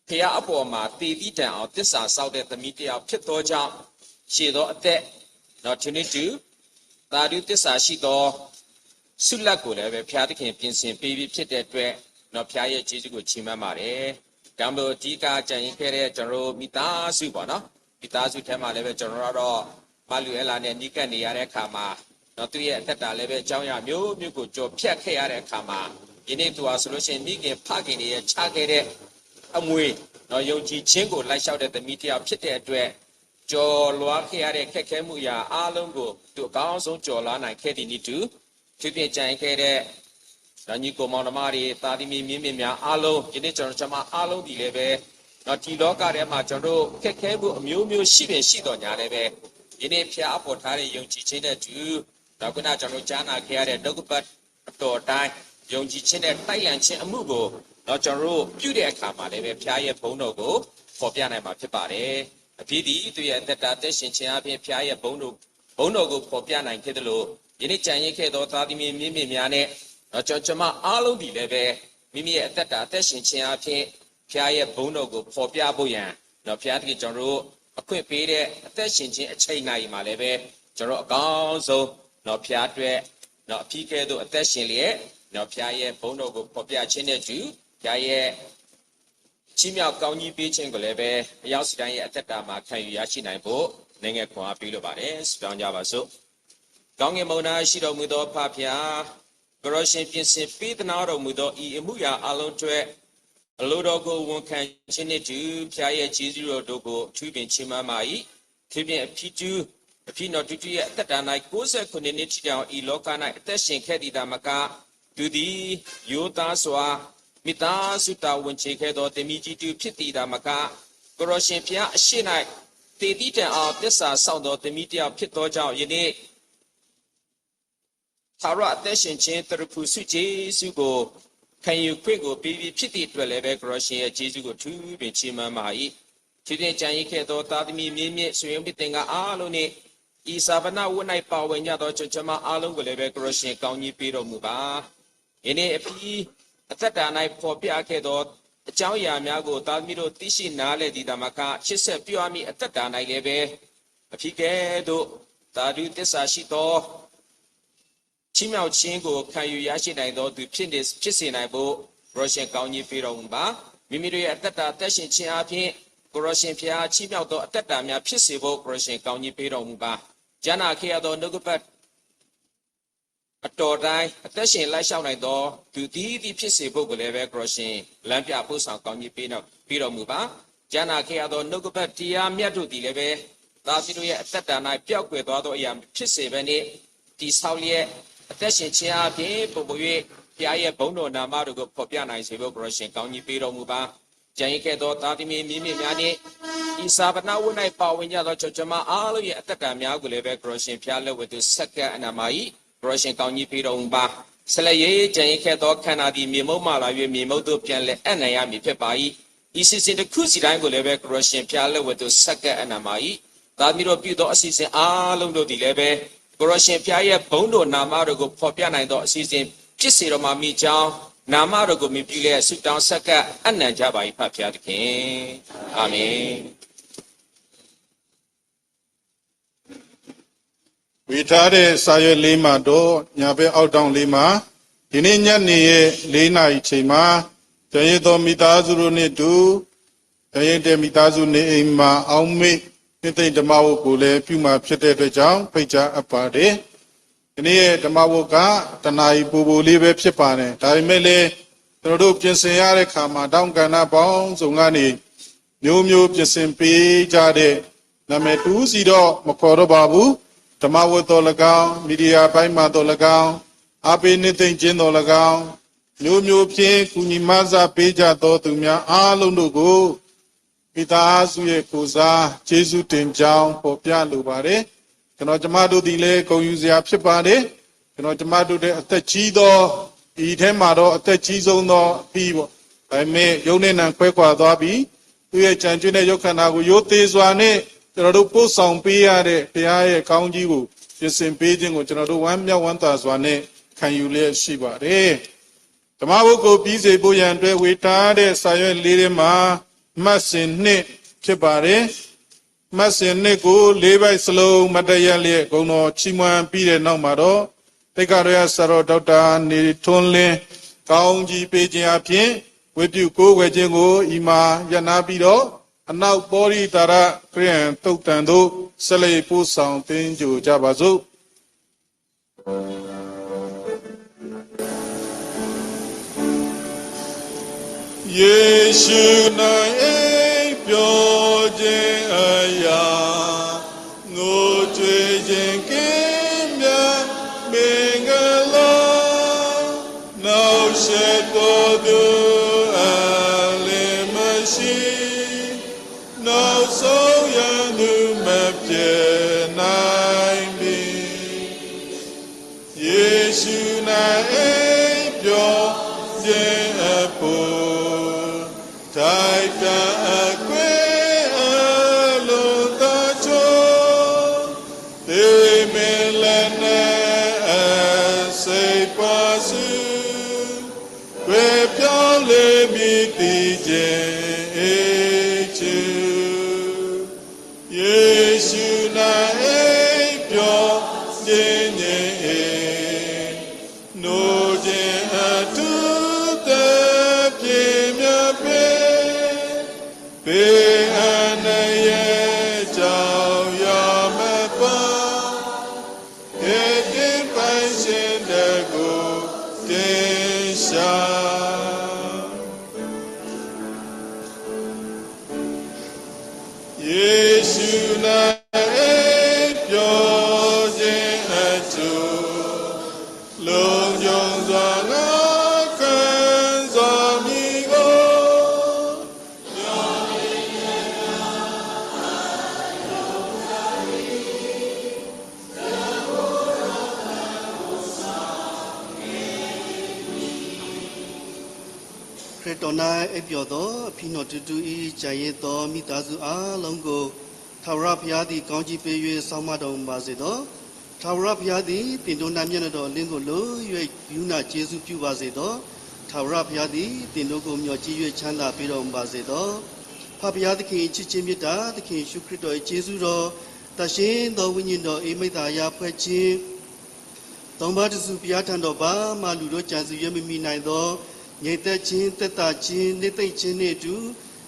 ဖျားအပေါ်မှာတည်တည်တန်အောင်သစ္စာစောင့်တဲ့သမီးတယောက်ဖြစ်သောကြောင့်ရှေ့တော့အသက်နော်ဒီနေ့တူသာဓုသစ္စာရှိသောဆုလက်ကိုလည်းပဲဖျားသခင်ပြင်ဆင်ပေးပြီးဖြစ်တဲ့အတွက်နော်ဖျားရဲ့ကျေးဇူးကိုချီးမွမ်းပါတယ်ဒါမှမဟုတ်ဒီကကြံရင်ခဲ့တဲ့ကျွန်တော်တို့မိသားစုပေါ့နော်မိသားစုထဲမှာလည်းပဲကျွန်တော်တို့မလူအလာနဲ့ညီကပ်နေရတဲ့အခါမှာတော့သူရဲ့အသက်တာလည်းပဲအကြောင်းအရာမျိုးမျိုးကိုကြော်ဖြတ်ခဲ့ရတဲ့အခါမှာဒီနေ့သူဟာဆိုလို့ရှိရင်မိခင်ဖခင်တွေရဲ့ချခဲ့တဲ့အမွေတော့ယုံကြည်ခြင်းကိုလိုက်လျှောက်တဲ့သမီးတယောက်ဖြစ်တဲ့အတွက်ကြော်လွားခဲ့ရတဲ့ခက်ခဲမှုရာအားလုံးကိုသူအကောင်းဆုံးကြော်လွားနိုင်ခဲ့သည်နည်းတူသူပြင်ကြံခဲ့တဲ့ညီကိုမောင်နှမတွေတာသမီမြင့်မြင့်များအားလုံးဒီနေ့ကျွန်တော်အားလုံးဒီလည်းပဲတော့ဒီလောကထဲမှာကျွန်တော်တို့ခက်ခဲမှုအမျိုးမျိုးရှိပင်ရှိတော်ညာလည်းပဲဒီနေ့ဖျားအပေါ်ထားတဲ့ယုံကြည်ခြင်းနဲ့တူတော့ခုနကျွန်တော်ကြားနာခဲ့ရတဲ့ဒုက္ခပတ်အတော်တိုင်းယုံကြည်ခြင်းနဲ့တိုက်လန့်ခြင်းအမှုကိုတော့ကျွန်တော်တို့ပြုတဲ့အခါမှာလည်းပဲဖျားရဲ့ဘုန်းတော်ကိုပေါ်ပြနိုင်မှာဖြစ်ပါတယ်အဖြစ်ဒီသူရဲ့သက်တာသက်ရှင်ခြင်းအပြင်ဖျားရဲ့ဘုန်းတော်ကိုပေါ်ပြနိုင်ခဲ့တယ်လို့ဒီနေ့ကြံရင်ခဲ့သောသားသမီးမြင့်မြင့်များနဲ့တော့ကျွန်မအားလုံးဒီလည်းပဲမိမိရဲ့အသက်တာသက်ရှင်ခြင်းအပြင်ဖျားရဲ့ဘုန်းတော်ကိုပေါ်ပြဖို့ရန်တော့ဖျားတကယ်ကျွန်တော်တို့အခွင့်ပေးတဲ့အသက်ရှင်ခြင်းအချိန်နိုင်မှာလည်းပဲကျွန်တော်အကောင်းဆုံးတော့ဖျားအတွက်တော့အဖြစ်ကဲသို့အသက်ရှင်လျက်တော့ဖျားရဲ့ဘုန်းတော်ကိုပေါ်ပြခြင်းနဲ့တူဖျားရဲ့ချီးမြှောက်ကောင်းကြီးပေးခြင်းကိုလည်းပဲအရောက်စီတိုင်းရဲ့အသက်တာမှာခံယူရရှိနိုင်ဖို့နိုင်ငံခွန်အားပေးလိုပါတယ်ဆုတောင်းကြပါစို့ကောင်းကင်ဘုံသားရှိတော်မူသောဖဖျားကရောရှင်ပြင်ဆင်ပေးသနာတော်မူသောဤအမှုရာအလုံးတွေအလိုတော်ကိုဝန်ခံခြင်းနှင့်တူဖျားရဲ့ကျေးဇူးတော်တို့ကိုထူးပင်ချီးမွမ်းပါ၏ဖြစ်ပြင်အဖြစ်တော်တူရဲ့အသက်တာ၌69နှစ်ထိတောင်ဤလောက၌အသက်ရှင်ခဲ့သည်သာမကသူသည်ယောသားစွာမိသားစုတာဝန်ချေခဲ့သောတင်မီကြီးတူဖြစ်သည်သာမကကရောရှင်ဖျားအရှိ၌တည်တည်တန်အောင်သစ္စာဆောင်သောတင်မီတယောက်ဖြစ်သောကြောင့်ယနေ့သာရအသက်ရှင်ခြင်းတရဖူစုကျေးဇူးကိုခံယူခွင့်ကိုပြီးဖြစ်သည့်အတွက်လည်းပဲကရောရှင်ရဲ့ကျေးဇူးကိုထူးပင်ချီးမွမ်းပါ၏ဖြစ်တဲ့ကြံရိခဲ့သောသားသမီးမြင့်မြင့်ဆွေယုံတင်ကအားလုံးနှင့်ဤစာပနာဝတ်၌ပါဝင်ကြသောကျွန်မအားလုံးကိုလည်းပဲကရောရှင်ကောင်းကြီးပေးတော်မူပါယနေ့အပြီးအသက်တာ၌ပေါ်ပြခဲ့သောအကြောင်းအရာများကိုသားသမီးတို့သိရှိနားလည်သည်သာမကချစ်ဆက်ပြောမိအသက်တာ၌လည်းပဲအဖြစ်ကဲ့သို့သာဓုသစ္စာရှိသောချီးမြှောက်ခြင်းကိုခံယူရရှိနိုင်သောသူဖြစ်စေနိုင်ဖို့ရောရှင်ကောင်းကြီးပေးတော်မူပါမိမိတို့ရဲ့အသက်တာသက်ရှင်ခြင်းအပြင်ကိုရောရှင်ဖျားချီးမြှောက်သောအသက်တာများဖြစ်စေဖို့ကိုရောရှင်ကောင်းကြီးပေးတော်မူပါဂျာနာခေရသောနှုတ်ကပတ်အတော်တိုင်းအသက်ရှင်လိုက်လျှောက်နိုင်သောသူသည်ဖြစ်စေဖို့ကိုလည်းပဲကိုရောရှင်လမ်းပြပို့ဆောင်ကောင်းကြီးပေးတော်မူပါဂျာနာခေရသောနှုတ်ကပတ်တရားမြတ်တို့သည်လည်းပဲသားသမီးတို့ရဲ့အသက်တာ၌ပျောက်ကွယ်သွားသောအရာဖြစ်စေပဲနှင့်ဒီဆောက်လျက်အသက်ရှင်ခြင်းအပြင်ပုံပွေဖျားရဲ့ဘုန်းတော်နာမတို့ကိုဖော်ပြနိုင်စေဖို့ကိုရောရှင်ကောင်းကြီးပေးတော်မူပါကြံရခဲ့သောသားသမီးမြင့်မြင့်များနှင့်ဤစာပနာဝတ်၌ပါဝင်ကြသောကျွန်မအားလုံးရဲ့အသက်တာများကိုလည်းပဲကိုရောရှင်ဖျားလက်ဝတ်သူဆက်ကပ်အနာမဤကိုရောရှင်ကောင်းကြီးပေးတော်မူပါဆက်လက်ရေးကြံရခဲ့သောခန္ဓာသည်မြေမုံမှလာ၍မြေမုံသို့ပြန်လဲအံ့နိုင်ရမည်ဖြစ်ပါ၏ဤစီစဉ်တစ်ခုစီတိုင်းကိုလည်းပဲကိုရောရှင်ဖျားလက်ဝတ်သူဆက်ကပ်အနာမဤသားသမီးတို့ပြုသောအစီအစဉ်အားလုံးတို့သည်လည်းပဲကိုရောရှင်ဖျားရဲ့ဘုန်းတော်နာမတော်ကိုဖော်ပြနိုင်သောအစီအစဉ်ဖြစ်စေတော်မှာမိကြောင်းနာမတော်ကိုမြည်လျက်ဆုတောင်းဆက်ကအနံ့ကြပါ၏ဖဖျားသခင်အာမင် ဝေထားတဲ့စာရွက်လေးမှာတော့ညာဘက်အောက်တောင်လေးမှာဒီနေ့ညနေရဲ့4 နာရီချိန်မှာတရေတော်မိသားစုတို့နဲ့တူတရေတဲ့မိသားစုနေအိမ်မှာအောင်မေ့နှစ်သိမ့်ဓမ္မဝတ်ကိုလည်းပြုမှာဖြစ်တဲ့အတွက်ကြောင့်ဖိတ်ကြားအပ်ပါတယ်ဒီနေ့ရဲ့ဓမ္မဝတ်ကတဏှာကြီးပူပူလေးပဲဖြစ်ပါတယ်ဒါပေမဲ့လည်းကျွန်တော်တို့ပြင်ဆင်ရတဲ့ခါမှာတောင်းကဏ္ဍပေါင်းစုံကနေမျိုးမျိုးပြင်ဆင်ပေးကြတဲ့နာမည်တူးစီတော့မခေါ်တော့ပါဘူးဓမ္မဝတ်တော်၎င်းမီဒီယာပိုင်းမှာတော်၎င်းအပိနိသိမ့်ခြင်းတော်၎င်းမျိုးမျိုးဖြင့်ကုညီမဆပေးကြတော်သူများအားလုံးတို့ကိုမိသားစုရဲ့ကိုစားကျေးဇူးတင်ကြောင်းပေါ်ပြလိုပါတယ်ကျွန်တော်ကျမတို့ဒီလည်းဂုဏ်ယူစရာဖြစ်ပါတယ်ကျွန်တော်ကျမတို့တဲ့အသက်ကြီးသောဒီထဲမှာတော့အသက်ကြီးဆုံးသောအပြီးပေါ့ဒါပေမဲ့ယုံနဲ့နံခွဲခွာသွားပြီးသူရဲ့ကြံကျွတဲ့ရုပ်ခန္ဓာကိုရိုးသေးစွာနဲ့ကျွန်တော်တို့ပို့ဆောင်ပေးရတဲ့ဘုရားရဲ့ကောင်းကြီးကိုပြင်ဆင်ပေးခြင်းကိုကျွန်တော်တို့ဝမ်းမြောက်ဝမ်းသာစွာနဲ့ခံယူလျက်ရှိပါတယ်ဓမ္မဝတ်ကိုပြီးစေဖို့ရန်အတွက်ဝေထားတဲ့စာရွက်လေးထဲမှာမှတ်စဉ်နှစ်ဖြစ်ပါတယ်မှတ်စဉ်နှစ်ကို၄ပိုက်စလုံးမတရလျက်ဂုဏ်တော်ချီးမွမ်းပြီးတဲ့နောက်မှာတော့တိတ်္ကရဆရာတော်ဒေါက်တာနေထွန်းလင်းကောင်းကြီးပေးခြင်းအပြင်ဝိပုကိုးဝယ်ခြင်းကိုဤမှာရနာပြီးတော့အနောက်ပောရိတာရခရိယံတုတ်တန်တို့ဆက်လက်ပို့ဆောင်သင်ကြကြပါစို့ယေရှုနိုင်ပြောခြင်းအရာငိုကြွေးခြင်းကင်းမြတ်မင်္ဂလာနောက်ဆက်တော်သူအလင်းမရှိနောက်ဆုံးရန်သူမပြေနိုင်ပြီယေရှုနိုင်ပြောခြင်းအဖို့ထိုက်တန်အခွင့်အလုံးသာချိုးသေမလည်းနဲ့အစိတ်ပါစုဝေပြောင်းလေမိတိခြင်းချူယေရှုနိုင်ပြောခြင်းနိုးခြင်းအတူဘေးအန္တရာယ်ကြောင့်ရမပါဧတိပိုင်ရှင်တကူတင်ရှာယေရှုနိုင်ပြောခြင်းအထူးလုံခြုံစွာနာခံစွာမိကိုခရစ်တော်၌အပြော်သောအဖီတော်တူတူဤဂျာရဲသောမိသားစုအားလုံးကိုထာဝရဘုရားသည်ကောင်းကြီးပေး၍ဆောင်းမတော်မူပါစေသောထာဝရဘုရားသည်တင်တို့နာမျက်နှာတော်လင်းကိုလို၍ယူနာကျေးဇူးပြုပါစေသောထာဝရဘုရားသည်တင်တို့ကိုမျှော်ကြည့်၍ချမ်းသာပေးတော်မူပါစေသောဖဘုရားသခင်ချစ်ခြင်းမေတ္တာသခင်ရှုခရစ်တော်၏ကျေးဇူးတော်တရှင်သောဝိညာဉ်တော်၏မိစ္ဆာရာဖွဲ့ခြင်းသုံးပါးတစုဘုရားထံတော်ပါမှလူတို့ကြံစည်ရမမိနိုင်သောငြိမ်သက်ခြင်းသက်သာခြင်းနှိမ့်သိမ့်ခြင်းနှင့်အတူ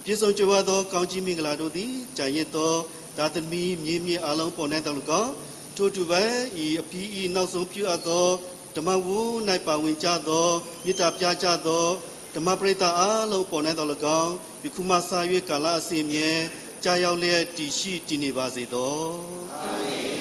ပြည့်စုံကြွယ်ဝသောကောင်းကြီးမင်္ဂလာတို့သည်ကြာရစ်သောဒါသမီမြေမြင့်အလုံးပေါ်၌တော်၎င်းထို့တူပဲဤအပြီးဤနောက်ဆုံးပြုအပ်သောဓမ္မဝု၌ပါဝင်ကြသောမေတ္တာပြကြသောဓမ္မပရိသတ်အားလုံးပေါ်၌တော်၎င်းယခုမှစ၍ကာလအစဉ်မြဲကြာရောက်လျက်တည်ရှိတည်နေပါစေသောအာမင်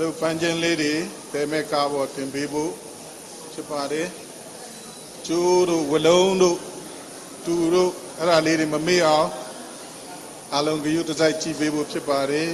တို့ပန်းချင်းလေးတွေဘယ်မဲ့ကားပေါ်တင်ပေးဖို့ဖြစ်ပါတယ်ချ ကျိုးတို့ဝလုံးတို့တူတို့အဲ့ဒါလေးတွေမမေ့အောင်အလုံးကြွတစိုက်ကြည့်ပေးဖို့ဖြစ်ပါတယ်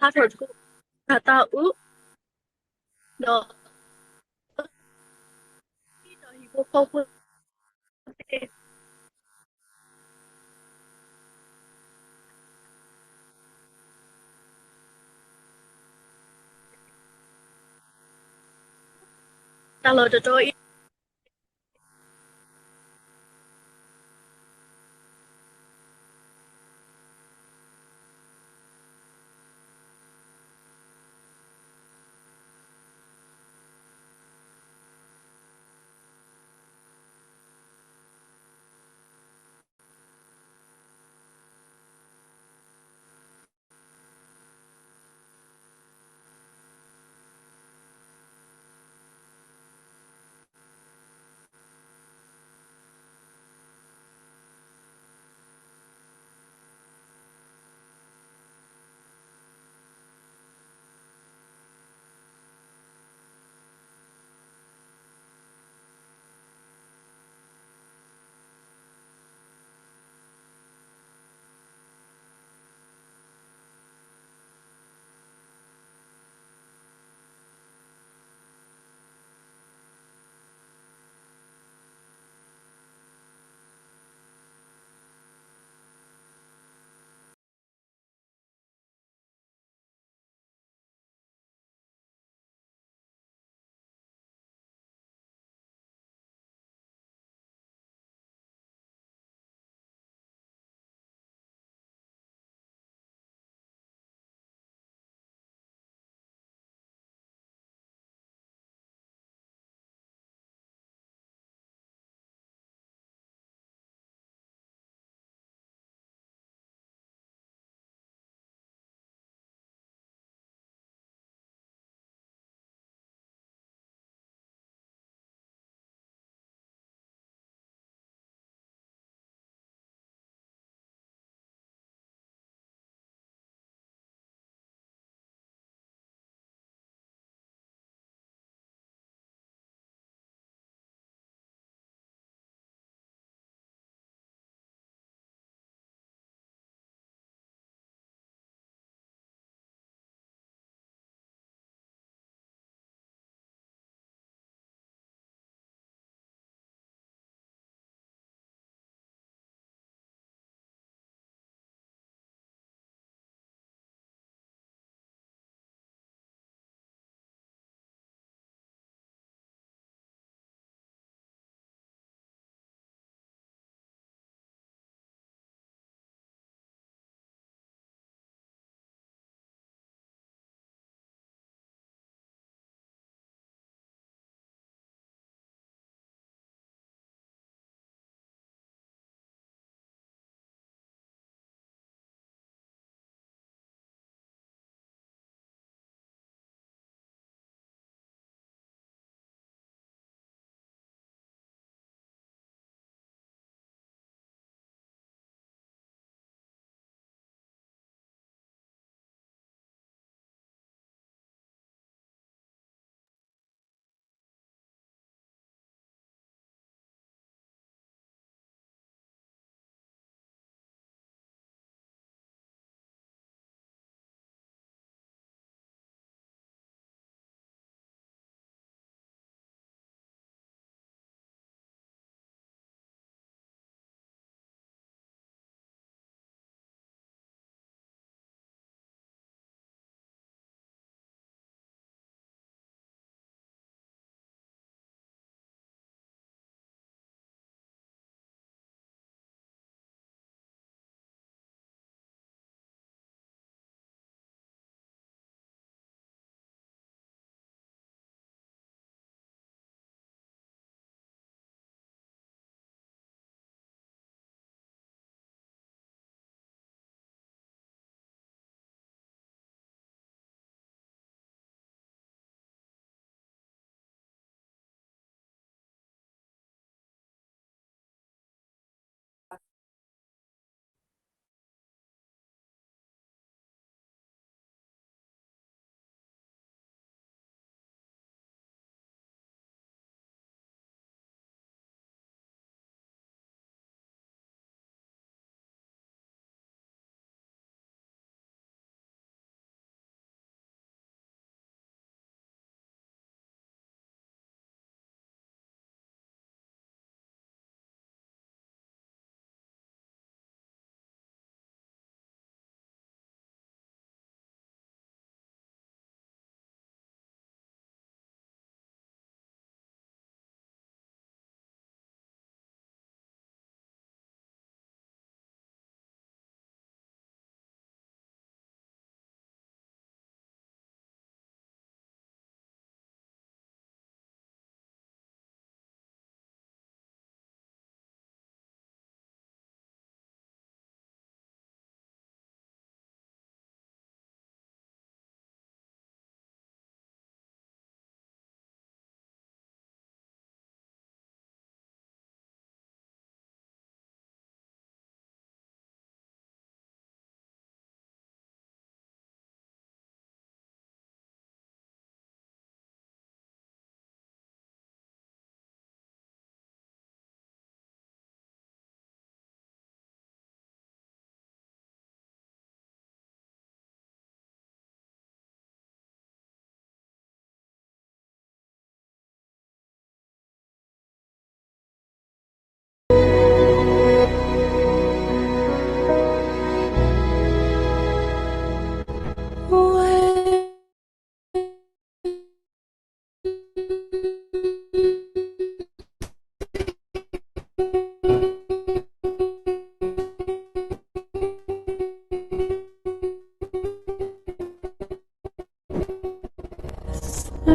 他说出他到五no一个后不到了这周一。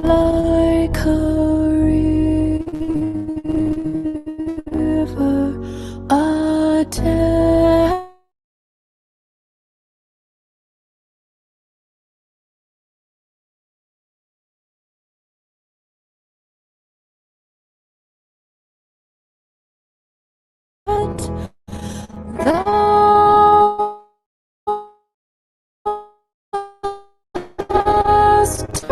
like a river, a thou hast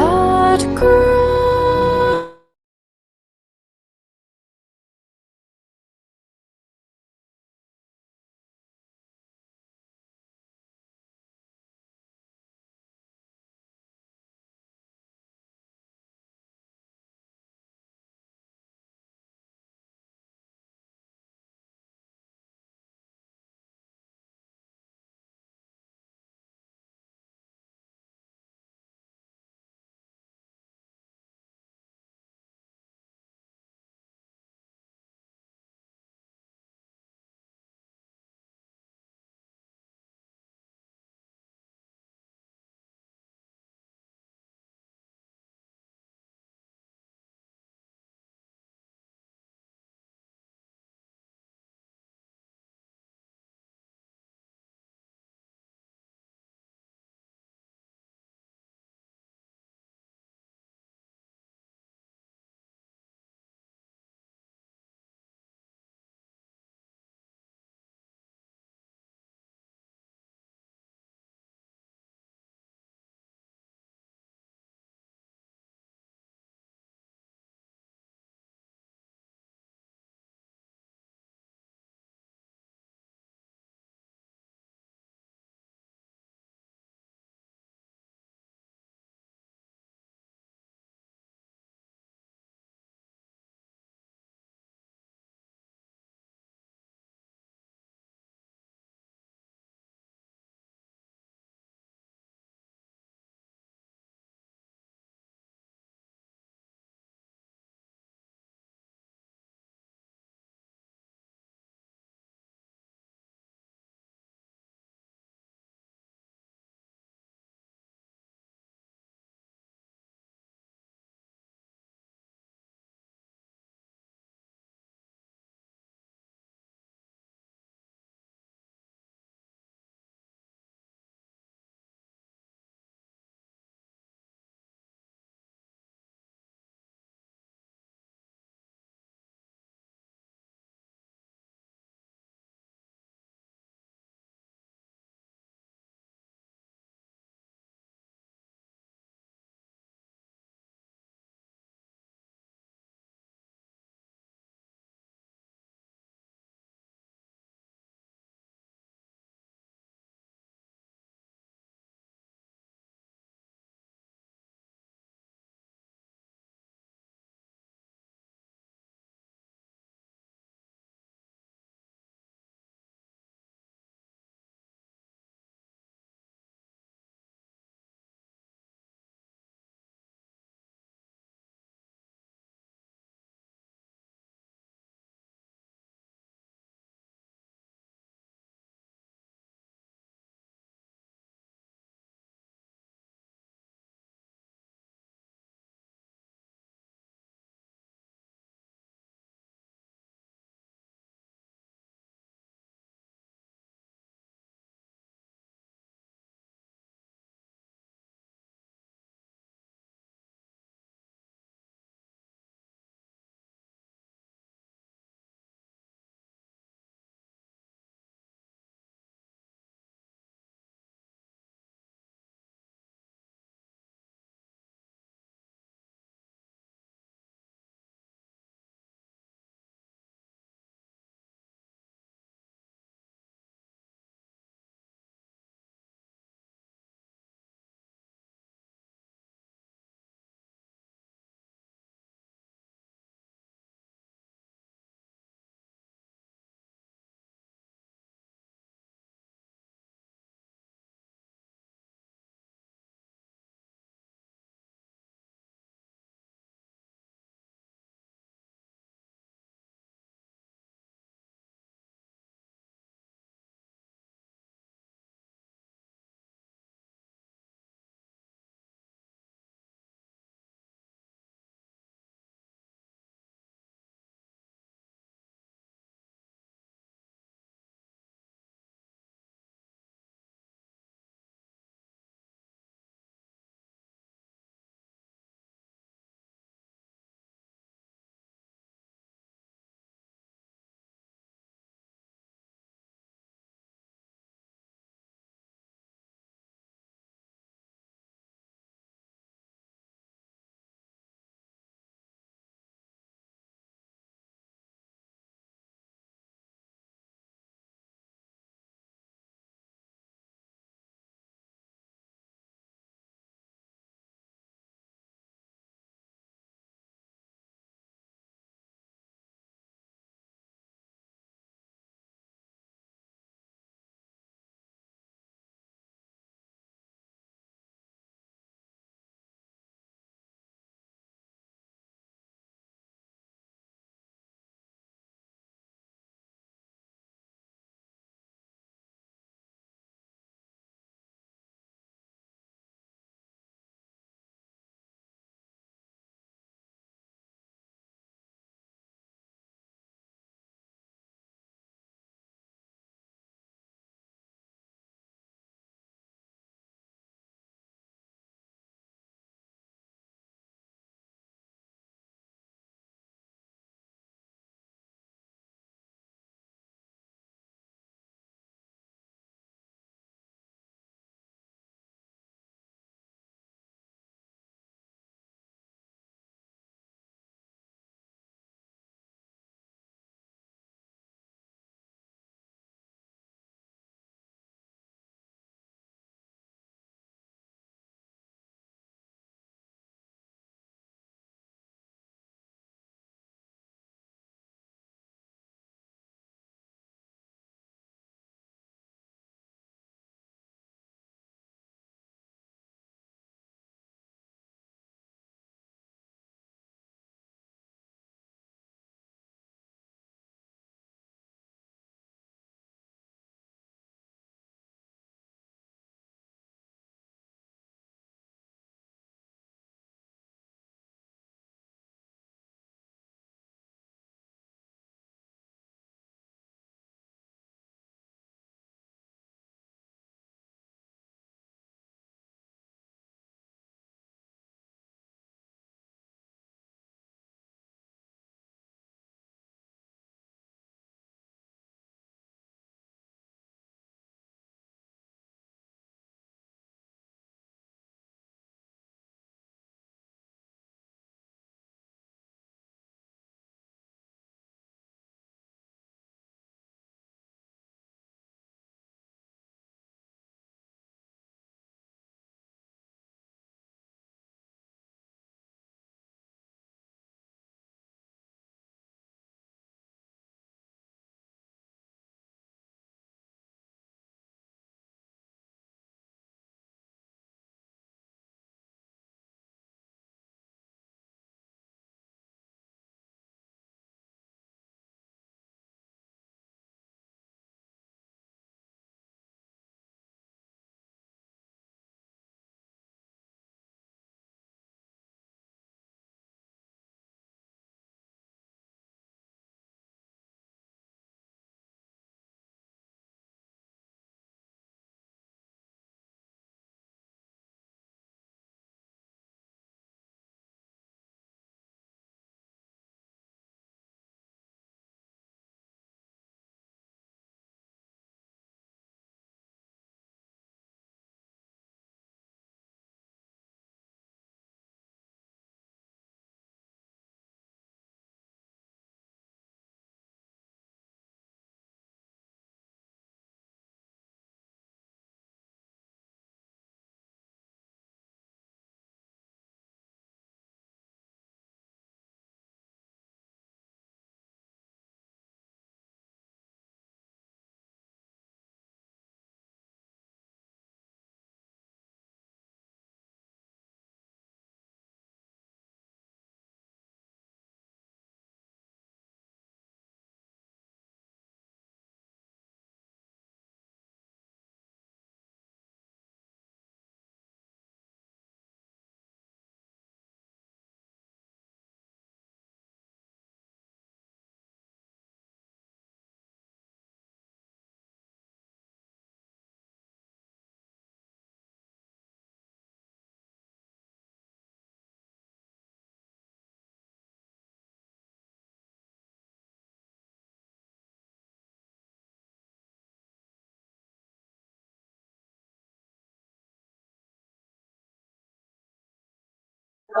က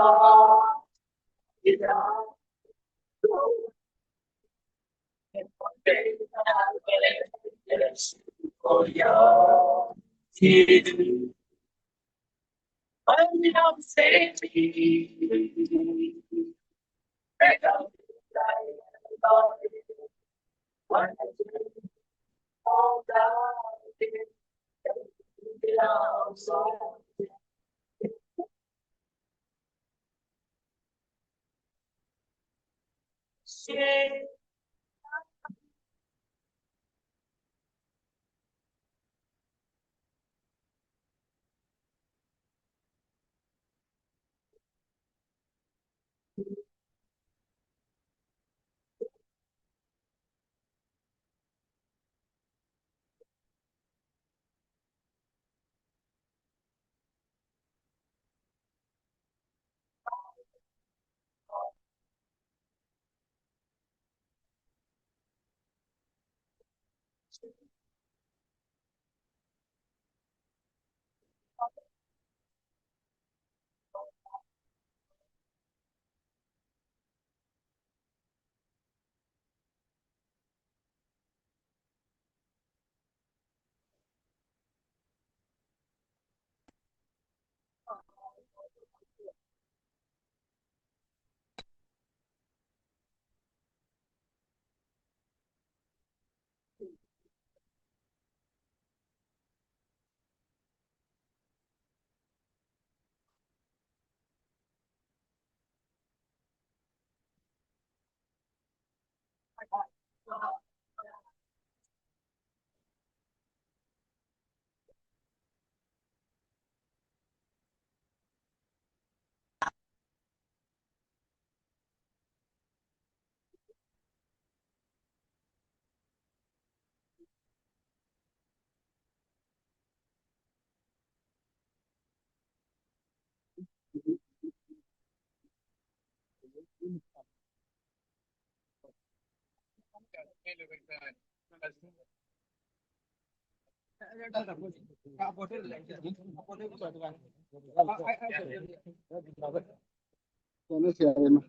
ျွန်တော်ဆရာတွေမှာ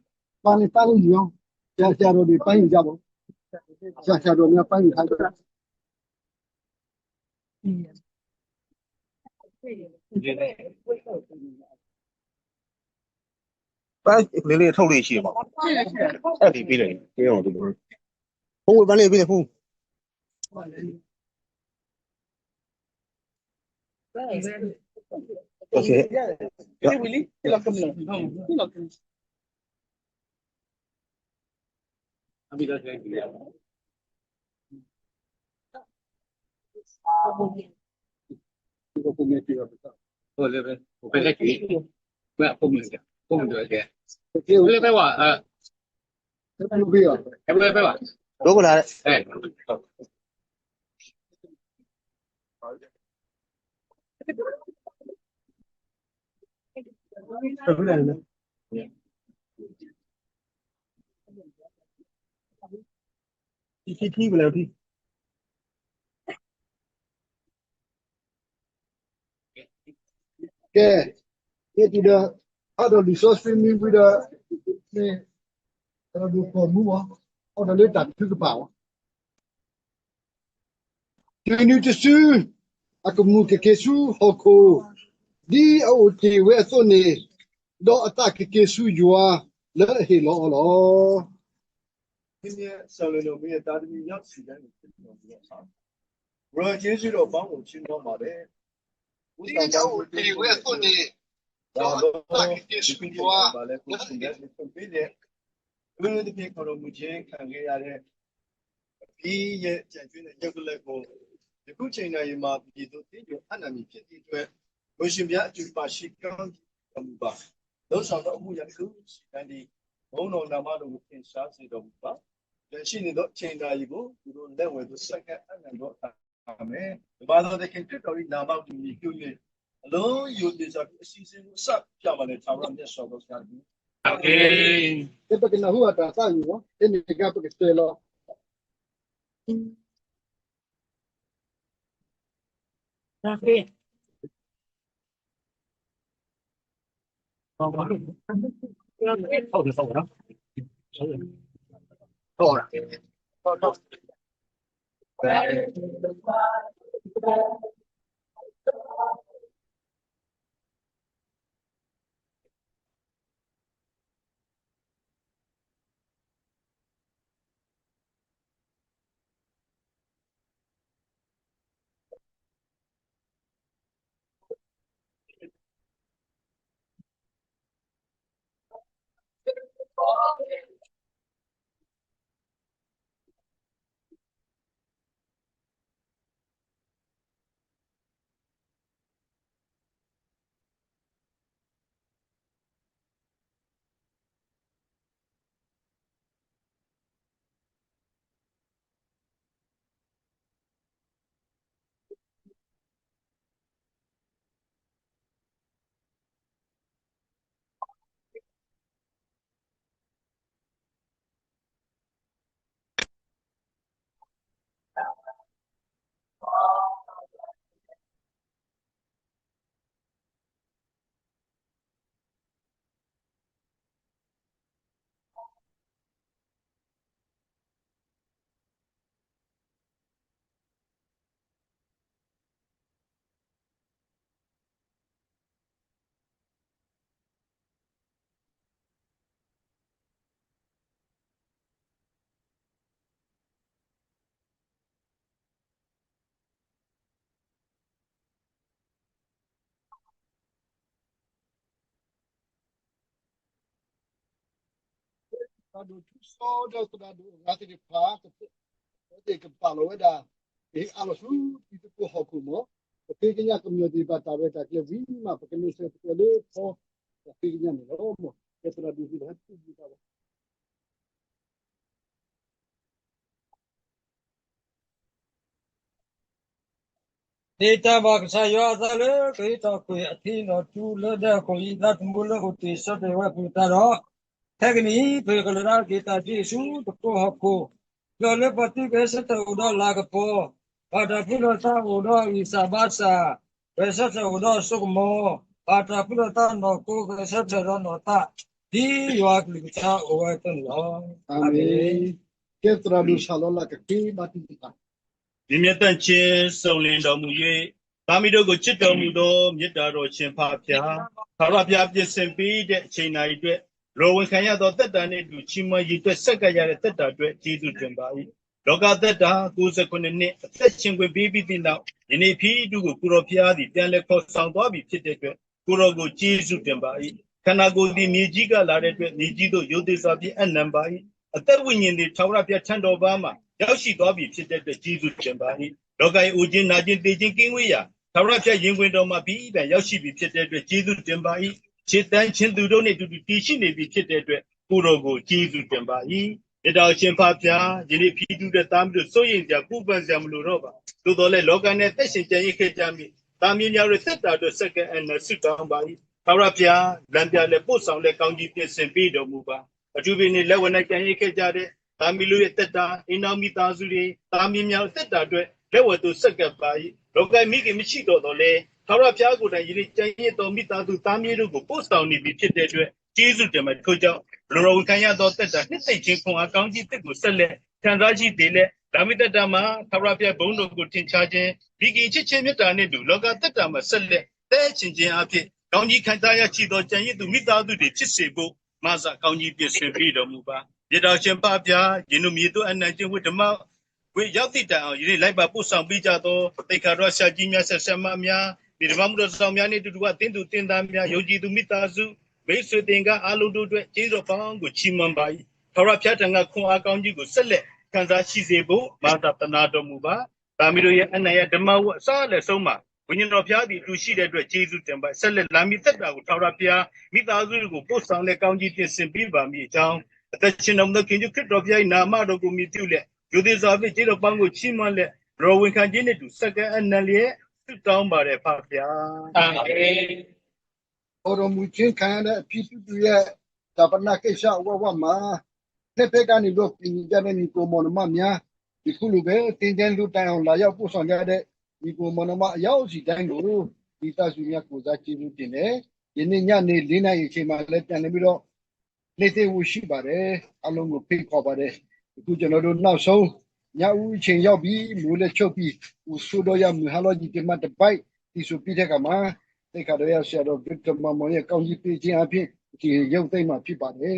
ပါနေပါလို့ယူအောင်ဆရာတော်တွေပိုင်းကြပါဆရာတော်များပိုင်းထားကြတာ 班里里头里去嘛，哎，比嘞，这样都不是。红班里比嘞红。OK。我这边我回来给，不要后面的，后面多少钱？回来百万啊，还不来百万？多过来。哎。不来呢。踢不了踢。ကဲဒီတော့အဲ့တော့ resource streaming ပြီးတော့ဒီအဲ့တော့ပေါ်မှုပါအဲ့တော့လေးတက်ဖြစ်ပါဦးဒီနေ့တဆူအကမှုကကေဆူဟိုကိုဒီအိုတီဝဲဆိုနေတော့အတကေဆူယွာလဲဟီလောလော 今天上来了，没有打的米养时间的，我接触了帮我青岛嘛的，我上班我对我也做的，然后就跟着嘛来，我现在是准备的，我们这边可能目前看个伢的，毕业解决的这个来讲，这个现在嘛，比如这就按那米偏的对，我身边就把西岗怎么办？都上到五年够时间的，我弄那么多偏啥子都不办。但是你都现在一个，就说认为都是个按那个他们，把他的跟这道理拿到你就业，能有的这个新生上下面的差不多也少到下去。OK。这不跟那户啊打上有啊，这你干不给对了。OK。Aduh, so dah sudah nanti di park, nanti ke Palau dah. Alas itu tu hukum. Tapi kena community batawe tak le wima, porque ni se puede po, tapi kena ni lomo. Itu dah di dah tu kita. Data box ayo asale kita ko athino tu le da ko ida tumbula ko tisa de wa putaro thagni pe kalra kita jisu to hako lo le pati besa to udo lagpo pada pulo ta udo isabasa besa to udo sukmo pada pulo ta no ko besa to no ta di wa klita o wa to lo Amin. Kita dah shalom lah ke mati kita. မြင့်မြတ်တန်ချင်းစုံလင်တော်မူ၍သာမီတို့ကိုချစ်တော်မူသောမေတ္တာတော်ရှင်ဖဖျားသာရဖျားပြည့်စင်ပြီးတဲ့အချိန်တိုင်းအတွက်ရောဝန်ခံရသောတက်တာနှင့်အတူချီးမွမ်းရည်အတွက်ဆက်ကပ်ရတဲ့တက်တာအတွက်ကျေးဇူးတင်ပါ၏လောကတက်တာ69နှစ်အသက်ရှင်ခွင့်ပေးပြီးတဲ့နောက်ယနေ့ဖီးတူကိုကိုရောဖျားသည်ပြန်လဲခေါ်ဆောင်သွားပြီဖြစ်တဲ့အတွက်ကိုရောကိုကျေးဇူးတင်ပါ၏ခန္ဓာကိုယ်သည်မြေကြီးကလာတဲ့အတွက်မြေကြီးတို့ယုတ်သေးစွာဖြင့်အနံပါ၏အသက်ဝိညာဉ်သည်ထာဝရဘုရားထံတော်ဘာမှာရောက်ရှိသွားပြီဖြစ်တဲ့အတွက်ကျေးဇူးတင်ပါ၏လောကရဲ့အိုခြင်းနာခြင်းသေခြင်းကင်းဝေးရာထာဝရဘုရားရင်ခွင်တော်မှာပြီးပြန်ရောက်ရှိပြီဖြစ်တဲ့အတွက်ကျေးဇူးတင်ပါ၏ခြေတန်းချင်းသူတို့နှင့်အတူတူတည်ရှိနေပြီဖြစ်တဲ့အတွက်ကိုတော်ကိုကျေးဇူးတင်ပါ၏မေတ္တာရှင်ဖဖျားယနေ့ဖီးတူတဲ့သားမျိုးစိုးရင်စရာပူပန်စရာမလိုတော့ပါသို့တော်လည်းလောကနဲ့သက်ရှင်ကြံ့ရခဲ့ကြမည်သားမင်းများရဲ့သက်တာတို့စက္ကအနဆုတောင်းပါ၏ထာဝရဘုရားလမ်းပြလည်းပို့ဆောင်လည်းကောင်းကြီးပြင်ဆင်ပေးတော်မူပါအထူးပင်လက်ဝဲ၌ကြံ့ရခဲ့ကြတဲ့သာမီလူရဲ့တက်တာအင်းအောင်မိသားစုတွေသာမီများတက်တာအတွက်လက်ဝဲသူစက်ကပ်ပါ၏လောကမိခင်မရှိတော့တော့လေထာဝရဘုရားကိုယ်တိုင်ယနေ့ကြံရတော်မိသားစုသားမီးတို့ကိုပို့ဆောင်နေပြီဖြစ်တဲ့အတွက်ကျေးဇူးတင်ပါထို့ကြောင့်လူတော်ခံရသောတက်တာနှစ်သိမ့်ခြင်းခွန်အားကောင်းကြီးတက်ကိုဆက်လက်ခံစားရှိသေးလေဒါမိတက်တာမှာထာဝရဘုရားဘုန်းတော်ကိုထင်ရှားခြင်းမိခင်ချစ်ခြင်းမေတ္တာနဲ့တူလောကတက်တာမှာဆက်လက်တဲ့ချင်းချင်းအဖြစ်ကောင်းကြီးခံစားရရှိသောကြံရသူမိသားစုတွေဖြစ်စေဖို့မဆာကောင်းကြီးပြင်ဆင်ပေးတော်မူပါရတော်ရှင်ဖဖျားယင်းတို့မြေတို့အနံ့ချင်းဝိဓမ္မဝိရောက်တိတန်အောင်ယနေ့လိုက်ပါပို့ဆောင်ပေးကြသောတိတ်ခါတော်ဆရာကြီးများဆက်ဆက်မများဒီဓမ္မမှုတော်ဆောင်များနဲ့တူတူကတင်းသူတင်းသားများယုံကြည်သူမိသားစုမိတ်ဆွေတင်ကအလုံးတို့အတွက်ကျေးဇူးပေါင်းကိုချီးမွမ်းပါ၏ထာဝရဘုရားထံကခွန်အားကောင်းကြီးကိုဆက်လက်ခံစားရှိစေဖို့မာသာတနာတော်မူပါဒါမီတို့ရဲ့အနံ့ရဓမ္မဝအစားလက်ဆုံးမှာဝိညာဉ်တော်ဘုရားသည်အတူရှိတဲ့အတွက်ကျေးဇူးတင်ပါဆက်လက်လာမီသက်တာကိုထာဝရဘုရားမိသားစုကိုပို့ဆောင်တဲ့ကောင်းကြီးပြင်ဆင်ပေးပါမည်အကြောင်းအသက်ရှင်တော်မူသောခင်ကျူခရစ်တော်ဘုရား၏နာမတော်ကိုမြည်ပြုလက်ယုဒိစွာဖြင့်ကျေးဇူးပေါင်းကိုချီးမွမ်းလက်ရောဝန်ခံခြင်းနဲ့တူစက္ကအနံ့လျက်ဆုတောင်းပါတယ်ဖဖျားအာမင် Orang mungkin kan ada pitu tu ya dapat nak kisah awak mah. Lepas kan ni dok ini jadi ni ko mon mamnya. Iku lu be tinggal lu tayang layak pun sangat ada ni ko mon mak yau si tayang dulu. Kita sunya ko za ciru tine. ဒီနေ့ညနေ4နာရီအချိန်မှာလည်းပြန်နေပြီးတော့နေ့သေးဝရှိပါတယ်အလုံးကိုဖိတ်ခေါ်ပါတယ်အခုကျွန်တော်တို့နောက်ဆုံးညဦးအချိန်ရောက်ပြီးမိုးလည်းချုပ်ပြီးဦးဆိုတော့ရမဟာလောကြီးတမတ်တပိုက်ဒီဆိုပြီးတဲ့ကမှာတေခါတော့ရဆရာတော်ဗစ်တမမောင်ရဲ့ကောင်းကြီးပေးခြင်းအဖြစ်ဒီရုပ်သိမ်းမှာဖြစ်ပါတယ်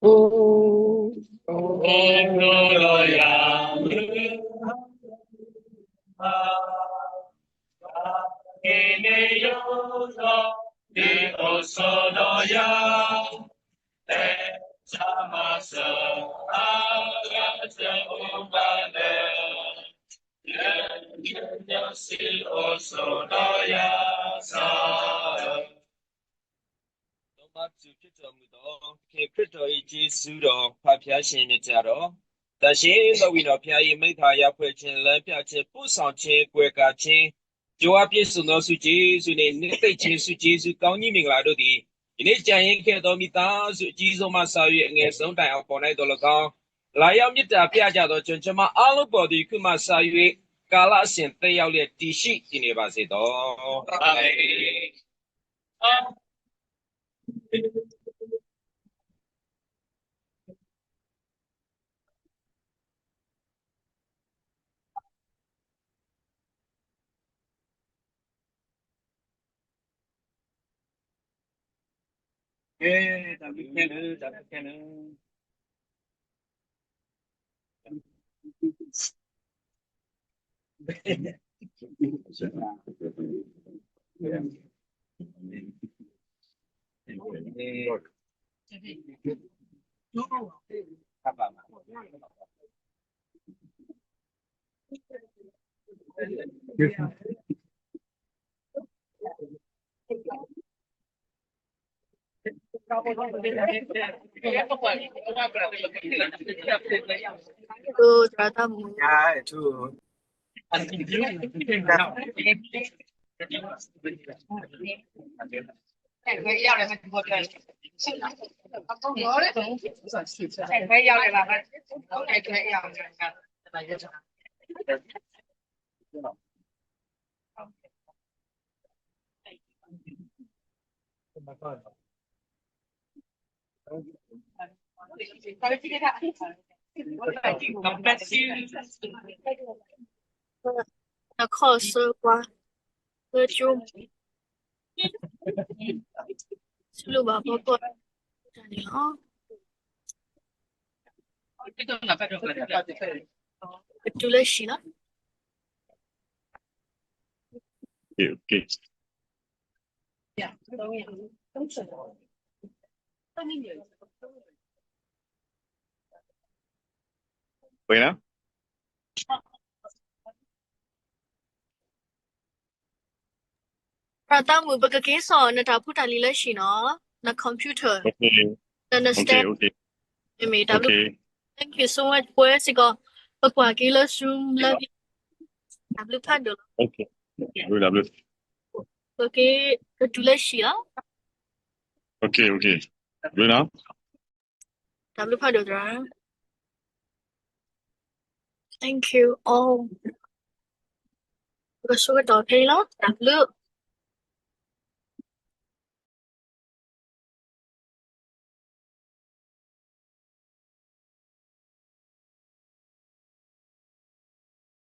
ဟိုးတော်ရကေနေယောသောဒီဩသောတော်ရတေသမသအာရဇေဥပါဒေယေစီဩသောတော်ရသာမတ်ဖြစ်တော်မူသောခေခရစ်တော်၏ယေရှုတော်ဖဖျားရှင်မြတ်ကြတော်တရှိသောဝိတော်ဖျား၏မိခါရဖွဲ့ခြင်းလမ်းပြခြင်းပို့ဆောင်ခြင်းကွယ်ကာခြင်းကြိုးအပြည့်စုံသောစုကျေးဇူးနှင့်နှစ်သိမ့်ခြင်းစုကျေးဇူးကောင်းကြီးမင်္ဂလာတို့သည်ဒီနေ့ကြံရင်ခဲ့သောမိသားစုအကြီးဆုံးမှစာ၍အငယ်ဆုံးတိုင်အောင်ပေါ်၌တော်၎င်းလာရောက်မြတ်တာပြကြသောကျွန်မအားလုံးပေါ်သည်ခုမှစာ၍ကာလအစဉ်သက်ရောက်လျက်တည်ရှိတည်နေပါစေသောအာမင်ဒါပြီးခဲ့လို့ဒါပြီးခဲ့လို့那考试关，那就6把包包，你啊，就来洗了。Okay. Bueno. Pertama, bagi kisah na dapat tali lagi na computer, Okay. understand? Okay. Me Okay. Thank you so much. Pues sigo, pagwa kila zoom lagi, W pado, Okay. W. bagi kedua sila, Okay. Okay. Bueno. W pado dah. Thank you all. Bagi suka dah kila, W.